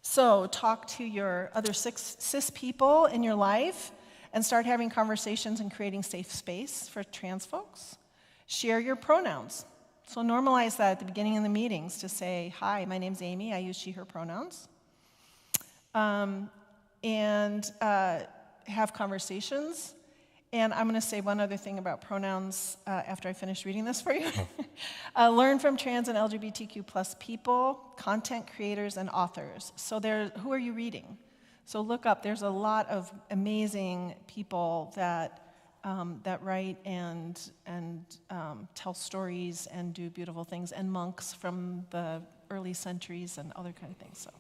So talk to your other cis people in your life and start having conversations and creating safe space for trans folks. Share your pronouns. So normalize that at the beginning of the meetings to say, hi, my name's Amy, I use she, her pronouns. Have conversations. And I'm going to say one other thing about pronouns after I finish reading this for you. Learn from trans and LGBTQ plus people, content creators, and authors. So who are you reading? So look up. There's a lot of amazing people that write and tell stories and do beautiful things, and monks from the early centuries and other kind of things. So,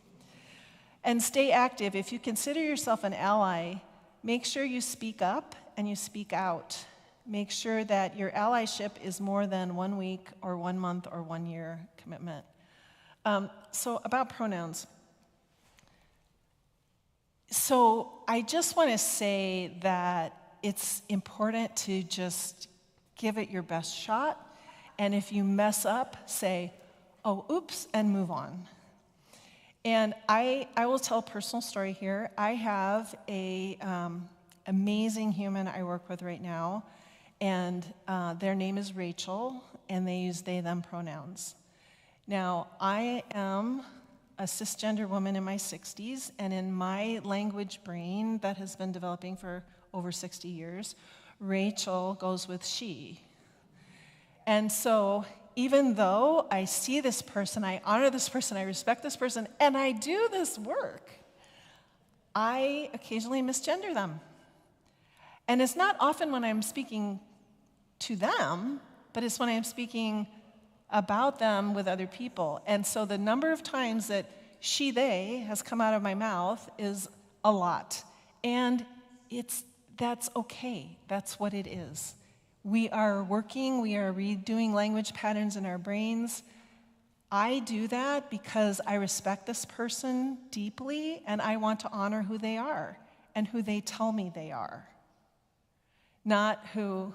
and stay active. If you consider yourself an ally, make sure you speak up and you speak out. Make sure that your allyship is more than 1 week or 1 month or 1 year commitment. So about pronouns. So I just want to say that it's important to just give it your best shot. And if you mess up, say, oh, oops, and move on. And I will tell a personal story here. I have a amazing human I work with right now, and their name is Rachel, and they use they, them pronouns. Now, I am a cisgender woman in my 60s, and in my language brain that has been developing for over 60 years, Rachel goes with she. And so even though I see this person, I honor this person, I respect this person, and I do this work, I occasionally misgender them. And it's not often when I'm speaking to them, but it's when I'm speaking about them with other people. And so the number of times that she, they has come out of my mouth is a lot. And that's okay. That's what it is. We are working, we are redoing language patterns in our brains. I do that because I respect this person deeply, and I want to honor who they are and who they tell me they are, not who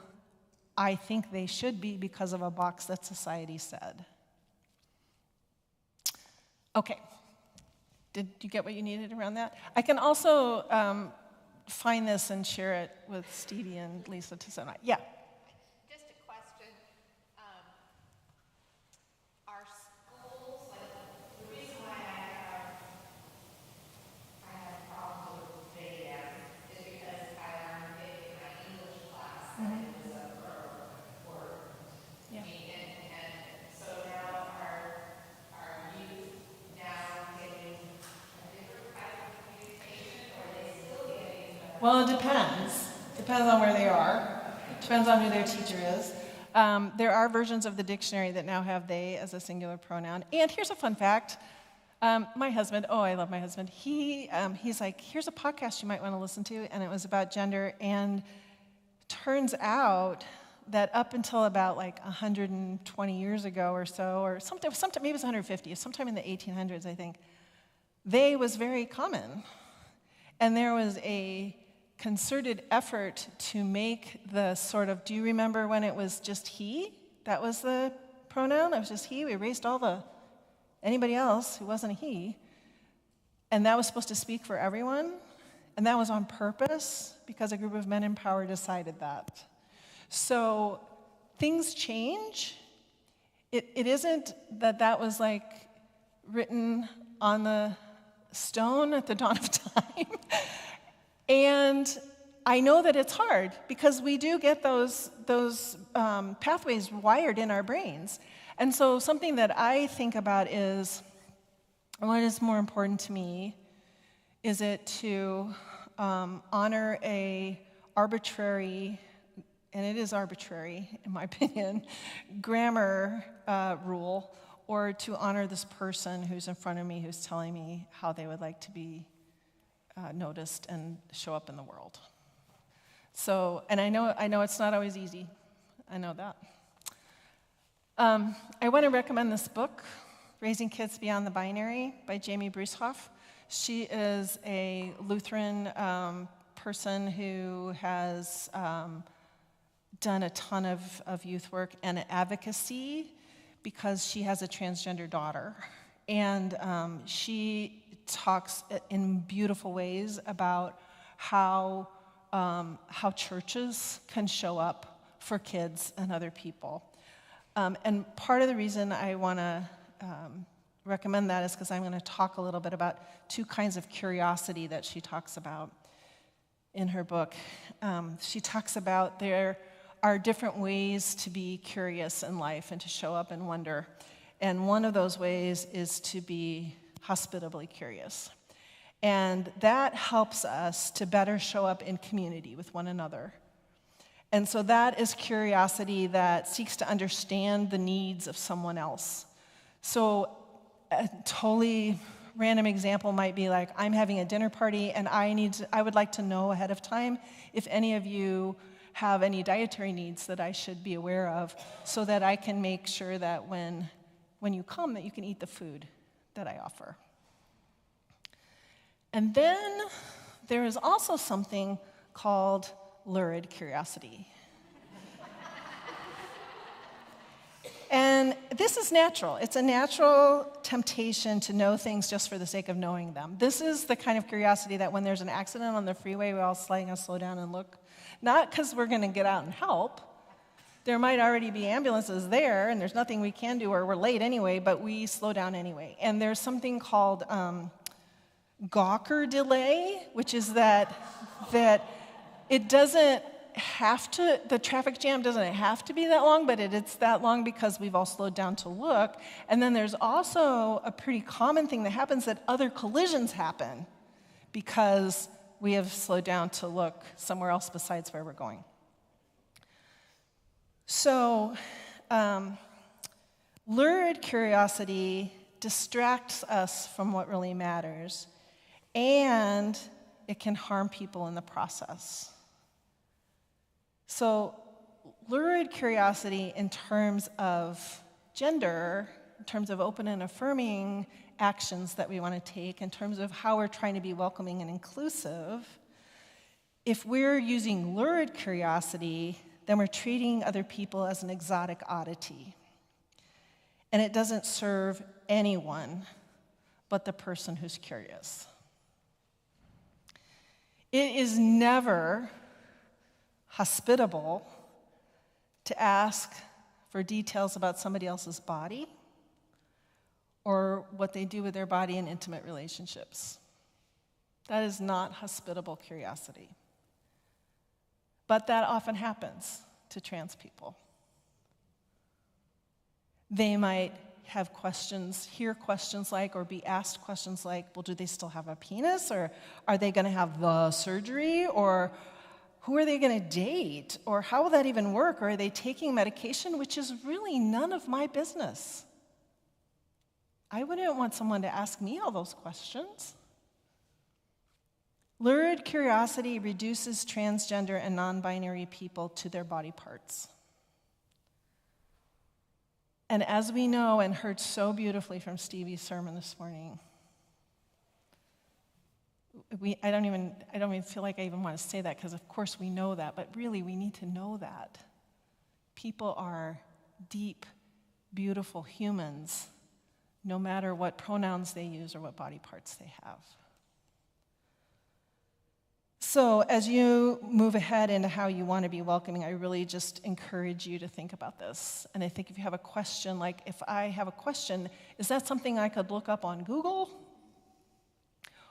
I think they should be because of a box that society said. Okay. Did you get what you needed around that? I can also find this and share it with Stevie and Lisa Tessona. Yeah. Just a question. Our schools, like the reason why I have problems with they them is because I learned it in my English class that it was a verb word. Yeah. And so now our youth now Well, it depends. Depends on where they are. Depends on who their teacher is. There are versions of the dictionary that now have they as a singular pronoun. And here's a fun fact. My husband, I love my husband. He's like, here's a podcast you might want to listen to, and it was about gender. And turns out that up until about like 120 years ago or so, or sometime maybe it was 150, sometime in the 1800s, I think, they was very common. And there was a concerted effort to make the sort of, do you remember when it was just he? That was the pronoun, it was just he. We erased anybody else who wasn't a he. And that was supposed to speak for everyone. And that was on purpose because a group of men in power decided that. So things change. It isn't that was like written on the stone at the dawn of time. And I know that it's hard because we do get those pathways wired in our brains. And so something that I think about is, what is more important to me? Is it to honor a arbitrary, and it is arbitrary in my opinion, grammar rule, or to honor this person who's in front of me who's telling me how they would like to be noticed and show up in the world? So, and I know it's not always easy. I know that. I want to recommend this book, Raising Kids Beyond the Binary by Jamie Brucehoff. She is a Lutheran person who has done a ton of youth work and advocacy because she has a transgender daughter. And she talks in beautiful ways about how churches can show up for kids and other people. And part of the reason I want to recommend that is because I'm going to talk a little bit about two kinds of curiosity that she talks about in her book. She talks about there are different ways to be curious in life and to show up and wonder. And one of those ways is to be hospitably curious. And that helps us to better show up in community with one another. And so that is curiosity that seeks to understand the needs of someone else. So a totally random example might be like, I'm having a dinner party and I would like to know ahead of time if any of you have any dietary needs that I should be aware of so that I can make sure that when you come that you can eat the food that I offer. And then there is also something called lurid curiosity. And this is natural. It's a natural temptation to know things just for the sake of knowing them. This is the kind of curiosity that when there's an accident on the freeway, we're all going to slow down and look. Not because we're going to get out and help. There might already be ambulances there, and there's nothing we can do, or we're late anyway, but we slow down anyway. And there's something called Gawker delay, which is that it doesn't have to, the traffic jam doesn't have to be that long, but it's that long because we've all slowed down to look. And then there's also a pretty common thing that happens, that other collisions happen because we have slowed down to look somewhere else besides where we're going. So, lurid curiosity distracts us from what really matters, and it can harm people in the process. So, lurid curiosity in terms of gender, in terms of open and affirming actions that we want to take, in terms of how we're trying to be welcoming and inclusive, if we're using lurid curiosity, then we're treating other people as an exotic oddity. And it doesn't serve anyone but the person who's curious. It is never hospitable to ask for details about somebody else's body or what they do with their body in intimate relationships. That is not hospitable curiosity. But that often happens to trans people. They might have questions, hear questions like, or be asked questions like, well, do they still have a penis? Or are they going to have the surgery? Or who are they going to date? Or how will that even work? Or are they taking medication? Which is really none of my business. I wouldn't want someone to ask me all those questions. Lurid curiosity reduces transgender and non-binary people to their body parts. And as we know and heard so beautifully from Stevie's sermon this morning, I don't even feel like I even want to say that, because of course we know that, but really we need to know that. People are deep, beautiful humans, no matter what pronouns they use or what body parts they have. So as you move ahead into how you want to be welcoming, I really just encourage you to think about this. And I think if you have a question, like if I have a question, is that something I could look up on Google?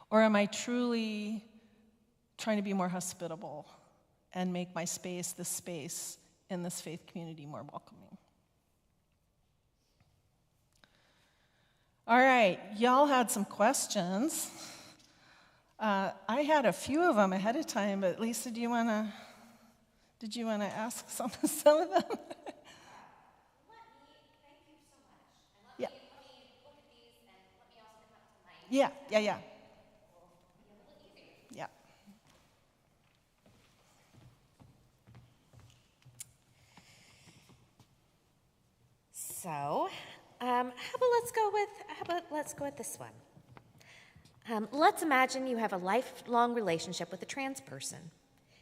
Or am I truly trying to be more hospitable and make my space, this space in this faith community, more welcoming? All right, y'all had some questions. I had a few of them ahead of time, but Lisa, did you want to ask some of them? Thank you so much. And Yeah. let me look at these, and let me also come up to the mic. Yeah. Be a little easier. Yeah. So, how about let's go with this one. Let's imagine you have a lifelong relationship with a trans person.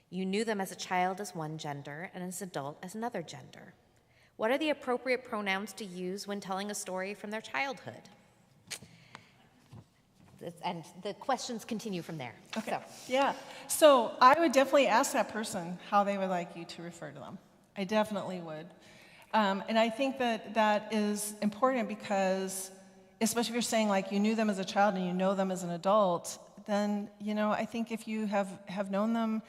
You knew them as a child as one gender and as an adult as another gender. What are the appropriate pronouns to use when telling a story from their childhood? And the questions continue from there. Okay. So. Yeah. So I would definitely ask that person how they would like you to refer to them. I definitely would. And I think that is important because, especially if you're saying like you knew them as a child and you know them as an adult, then, I think if you have known them,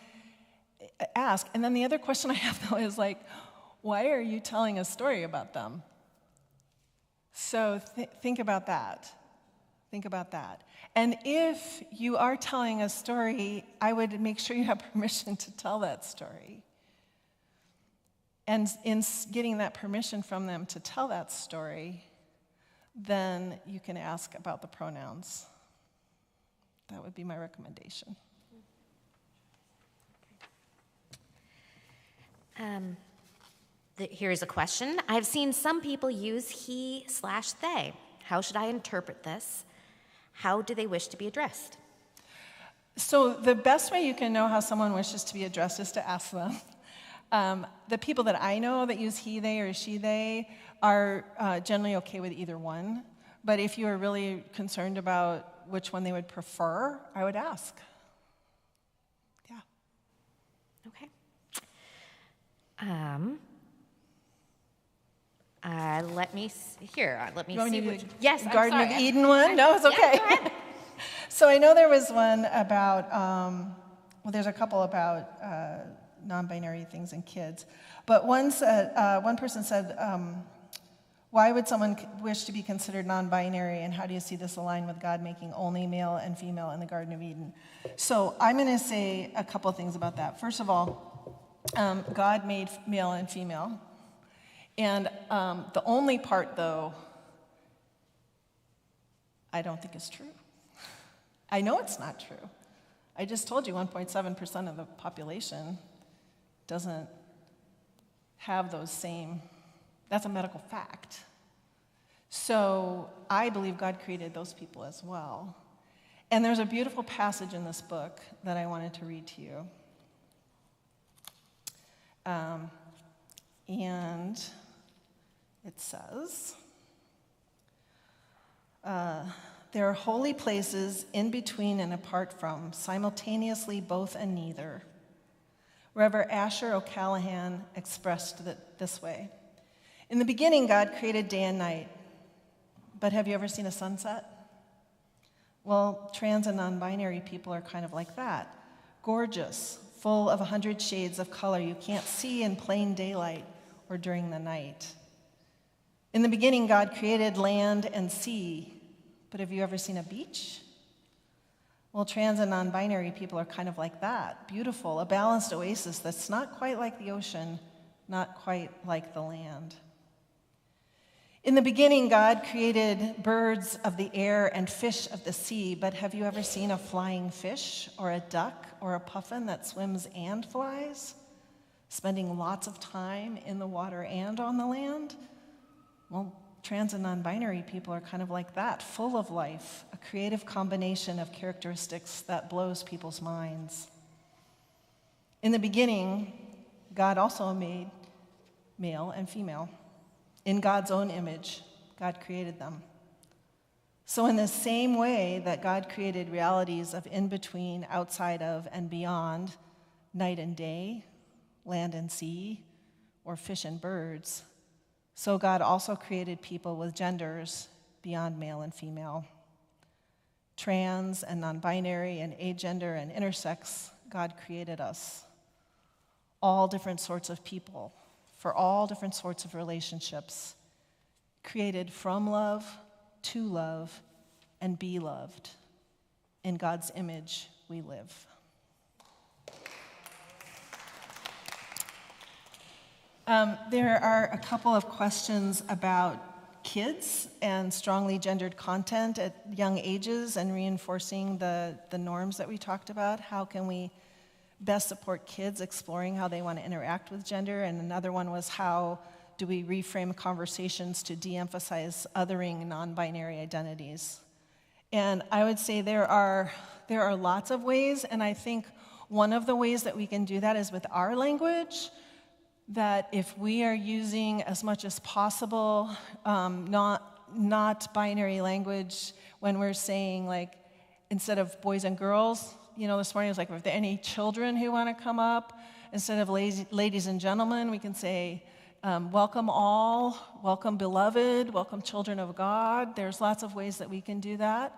ask. And then the other question I have though is like, why are you telling a story about them? So think about that. Think about that. And if you are telling a story, I would make sure you have permission to tell that story. And in getting that permission from them to tell that story, then you can ask about the pronouns. That would be my recommendation. Here's a question. I've seen some people use he/they. How should I interpret this? How do they wish to be addressed? So the best way you can know how someone wishes to be addressed is to ask them. The people that I know that use he, they, or she, they are generally okay with either one. But if you are really concerned about which one they would prefer, I would ask. Yeah. Okay. Let me see. Yes, I'm Garden sorry. of Eden one? No, it's okay. Yeah, go ahead. So I know there was one about, there's a couple about non-binary things and kids. But one person said, why would someone wish to be considered non-binary, and how do you see this align with God making only male and female in the Garden of Eden? So I'm going to say a couple things about that. First of all, God made male and female. And the only part, though, I don't think is true. I know it's not true. I just told you 1.7% of the population doesn't have those same, that's a medical fact. So I believe God created those people as well. And there's a beautiful passage in this book that I wanted to read to you. And it says, there are holy places in between and apart from, simultaneously both and neither. Reverend Asher O'Callahan expressed it this way. In the beginning, God created day and night. But have you ever seen a sunset? Well, trans and non-binary people are kind of like that. Gorgeous, full of 100 shades of color you can't see in plain daylight or during the night. In the beginning, God created land and sea, but have you ever seen a beach? Well, trans and non-binary people are kind of like that. Beautiful, a balanced oasis that's not quite like the ocean, not quite like the land. In the beginning, God created birds of the air and fish of the sea, but have you ever seen a flying fish or a duck or a puffin that swims and flies, spending lots of time in the water and on the land? Well, trans and non-binary people are kind of like that, full of life, a creative combination of characteristics that blows people's minds. In the beginning, God also made male and female. In God's own image, God created them. So in the same way that God created realities of in-between, outside of, and beyond, night and day, land and sea, or fish and birds, so God also created people with genders beyond male and female. Trans and non-binary and agender and intersex, God created us. All different sorts of people, for all different sorts of relationships, created from love, to love, and be loved. In God's image, we live. There are a couple of questions about kids and strongly gendered content at young ages and reinforcing the norms that we talked about. How can we best support kids exploring how they want to interact with gender? And another one was, how do we reframe conversations to de-emphasize othering non-binary identities? And I would say there are lots of ways, and I think one of the ways that we can do that is with our language, that if we are using as much as possible not binary language when we're saying, like, instead of boys and girls, this morning it was like, if there are any children who want to come up, instead of ladies and gentlemen, we can say, welcome all, welcome beloved, welcome children of God. There's lots of ways that we can do that.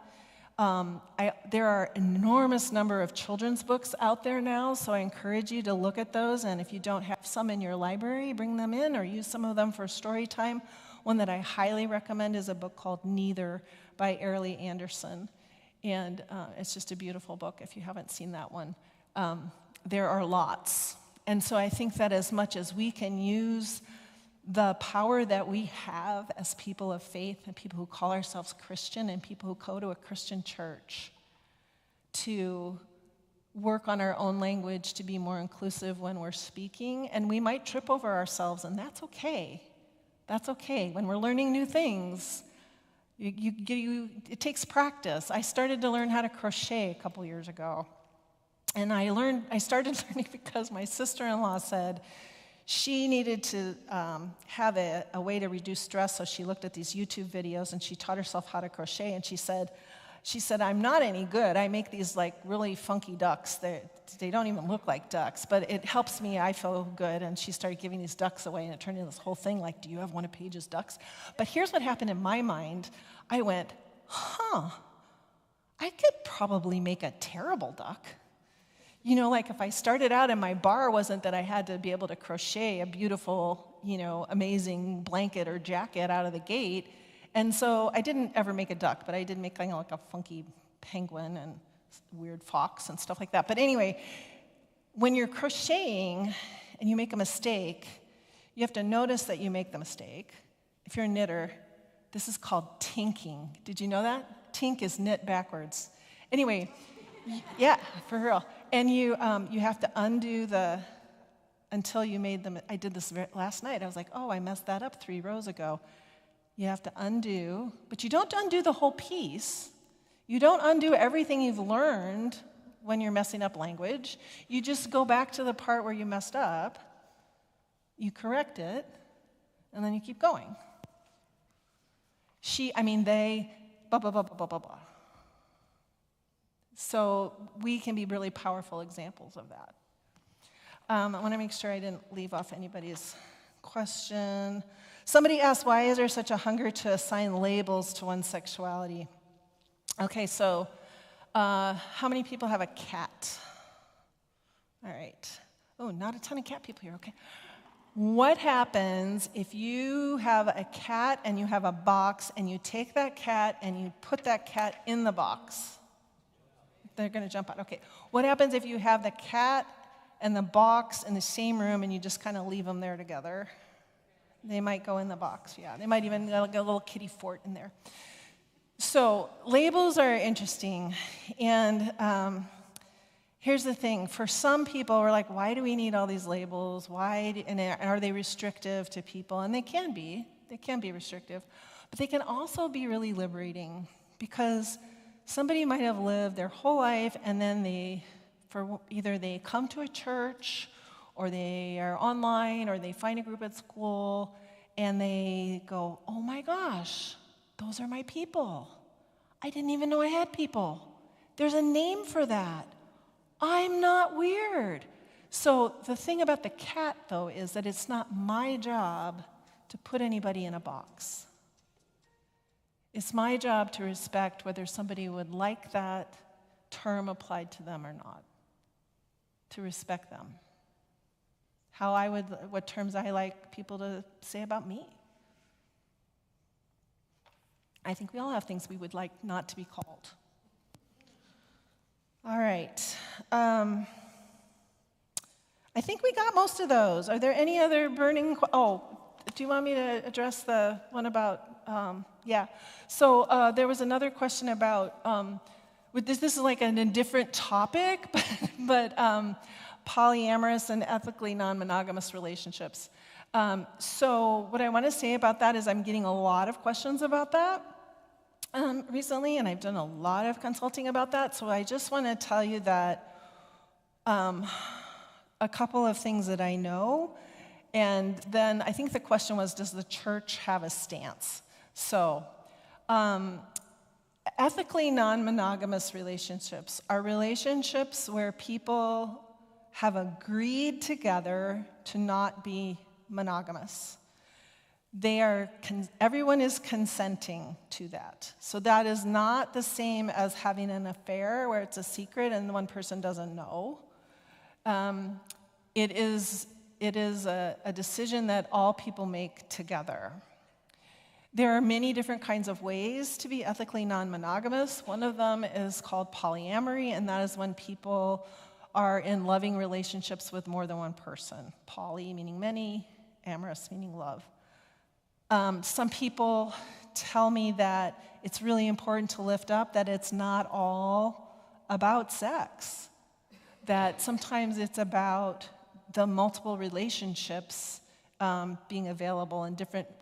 There are an enormous number of children's books out there now, so I encourage you to look at those, and if you don't have some in your library, bring them in or use some of them for story time. One that I highly recommend is a book called Neither by Arlie Anderson. And it's just a beautiful book if you haven't seen that one. There are lots. And so I think that as much as we can use the power that we have as people of faith and people who call ourselves Christian and people who go to a Christian church to work on our own language to be more inclusive when we're speaking, and we might trip over ourselves, and that's okay. That's okay. When we're learning new things, it takes practice. I started to learn how to crochet a couple years ago. And I started learning because my sister-in-law said she needed to have a way to reduce stress, so she looked at these YouTube videos and she taught herself how to crochet, and she said, I'm not any good. I make these like really funky ducks. They don't even look like ducks, but it helps me. I feel good. And she started giving these ducks away, and it turned into this whole thing like, do you have one of Paige's ducks? But here's what happened in my mind. I went, I could probably make a terrible duck. Like if I started out and my bar wasn't that I had to be able to crochet a beautiful, amazing blanket or jacket out of the gate. And so I didn't ever make a duck, but I did make like a funky penguin and weird fox and stuff like that. But anyway, when you're crocheting and you make a mistake, you have to notice that you make the mistake. If you're a knitter, this is called tinking. Did you know that? Tink is knit backwards. Anyway, yeah, for real. And you have to undo until you made them. I did this last night. I was like, I messed that up 3 rows ago. You have to undo, but you don't undo the whole piece. You don't undo everything you've learned when you're messing up language. You just go back to the part where you messed up, you correct it, and then you keep going. They, blah, blah, blah, blah, blah, blah, blah. So we can be really powerful examples of that. I want to make sure I didn't leave off anybody's question. Somebody asked, why is there such a hunger to assign labels to one's sexuality? Okay, so how many people have a cat? All right. Oh, not a ton of cat people here, okay. What happens if you have a cat and you have a box and you take that cat and you put that cat in the box? They're going to jump out. Okay. What happens if you have the cat and the box in the same room and you just kind of leave them there together? They might go in the box, yeah. They might even get a little kitty fort in there. So labels are interesting. And here's the thing. For some people, we're like, why do we need all these labels? And are they restrictive to people? And they can be. They can be restrictive. But they can also be really liberating, because somebody might have lived their whole life and then either they come to a church or they are online or they find a group at school and they go, oh my gosh, those are my people. I didn't even know I had people. There's a name for that. I'm not weird. So the thing about the cat, though, is that it's not my job to put anybody in a box. It's my job to respect whether somebody would like that term applied to them or not, to respect them. What terms I like people to say about me. I think we all have things we would like not to be called. All right. I think we got most of those. Are there any other burning? Do you want me to address the one about? Yeah. So there was another question about. This is like a different topic, but polyamorous and ethically non-monogamous relationships. So what I want to say about that is I'm getting a lot of questions about that recently, and I've done a lot of consulting about that. So I just want to tell you that a couple of things that I know, and then I think the question was, does the church have a stance? So ethically non-monogamous relationships are relationships where people have agreed together to not be monogamous. Everyone is consenting to that. So that is not the same as having an affair where it's a secret and one person doesn't know. It is a decision that all people make together. There are many different kinds of ways to be ethically non-monogamous. One of them is called polyamory, and that is when people are in loving relationships with more than one person. Poly meaning many, amorous meaning love. Some people tell me that it's really important to lift up that it's not all about sex, that sometimes it's about the multiple relationships being available in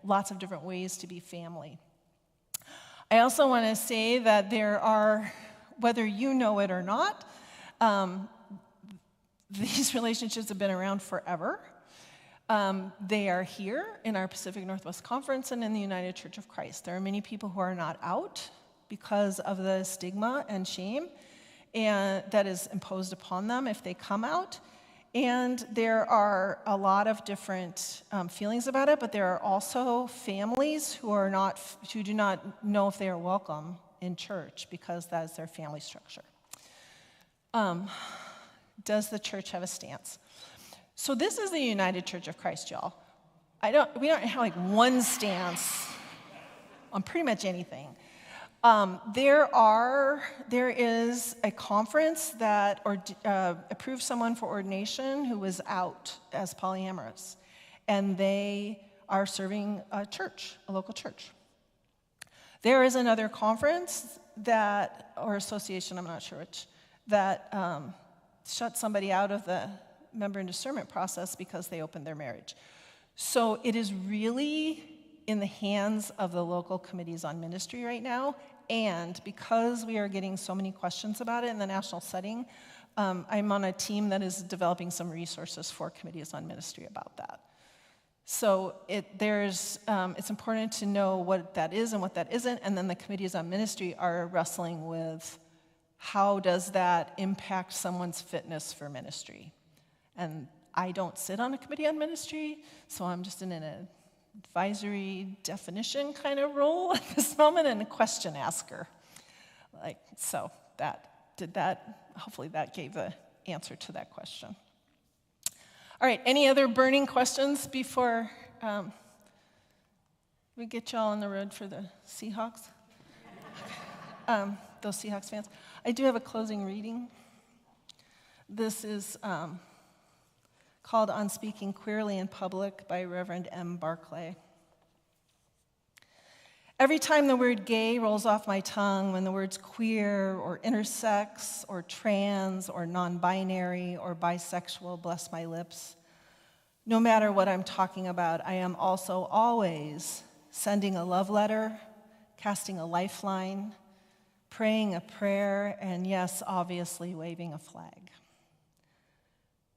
lots of different ways to be family. I also want to say that there are, whether you know it or not, these relationships have been around forever. They are here in our Pacific Northwest Conference and in the United Church of Christ. There are many people who are not out because of the stigma and shame that is imposed upon them if they come out. And there are a lot of different feelings about it, but there are also families who do not know if they are welcome in church because that is their family structure. Does the church have a stance? So this is the United Church of Christ, y'all. We don't have like one stance on pretty much anything. There is a conference that approved someone for ordination who was out as polyamorous, and they are serving a local church. There is another conference or association, I'm not sure which, that shut somebody out of the member and discernment process because they opened their marriage. So it is really in the hands of the local committees on ministry right now, and because we are getting so many questions about it in the national setting, I'm on a team that is developing some resources for committees on ministry about that. So it's important to know what that is and what that isn't, and then the committees on ministry are wrestling with how does that impact someone's fitness for ministry. And I don't sit on a committee on ministry, so I'm just in an advisory definition kind of role at this moment and a question asker. Hopefully that gave the answer to that question. All right, any other burning questions before we get y'all on the road for the Seahawks? Those Seahawks fans. I do have a closing reading. This is called On Speaking Queerly in Public by Reverend M. Barclay. Every time the word gay rolls off my tongue, when the words queer or intersex or trans or non-binary or bisexual bless my lips, no matter what I'm talking about, I am also always sending a love letter, casting a lifeline, praying a prayer, and yes, obviously waving a flag.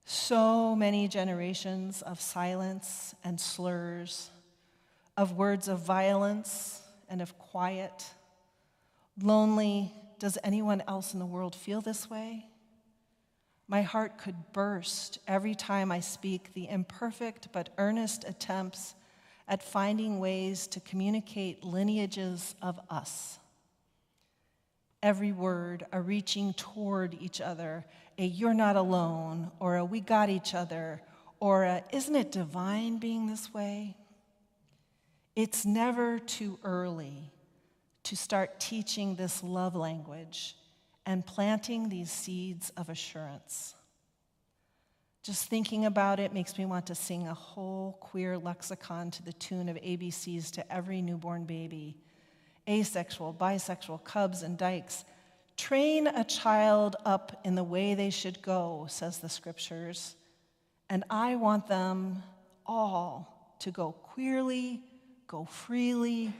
So many generations of silence and slurs, of words of violence and of quiet. Lonely, does anyone else in the world feel this way? My heart could burst every time I speak the imperfect but earnest attempts at finding ways to communicate lineages of us. Every word, a reaching toward each other, a you're not alone, or a we got each other, or a isn't it divine being this way? It's never too early to start teaching this love language and planting these seeds of assurance. Just thinking about it makes me want to sing a whole queer lexicon to the tune of ABCs to every newborn baby. Asexual, bisexual, cubs and dykes. Train a child up in the way they should go, says the scriptures. And I want them all to go queerly, go freely,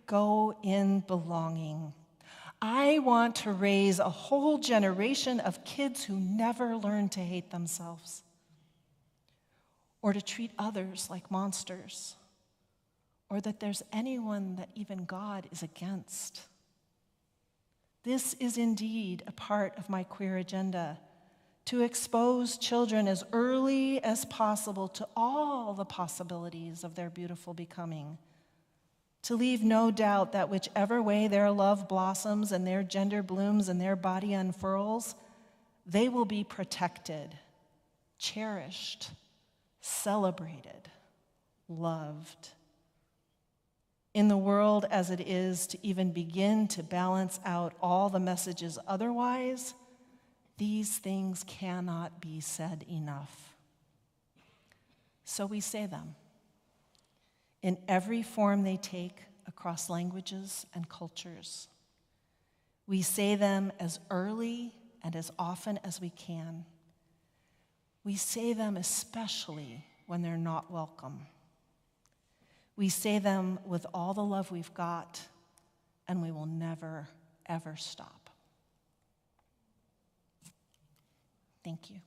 go in belonging. I want to raise a whole generation of kids who never learn to hate themselves or to treat others like monsters, or that there's anyone that even God is against. This is indeed a part of my queer agenda, to expose children as early as possible to all the possibilities of their beautiful becoming, to leave no doubt that whichever way their love blossoms and their gender blooms and their body unfurls, they will be protected, cherished, celebrated, loved. In the world as it is, to even begin to balance out all the messages otherwise, these things cannot be said enough. So we say them in every form they take across languages and cultures. We say them as early and as often as we can. We say them especially when they're not welcome. We say them with all the love we've got, and we will never, ever stop. Thank you.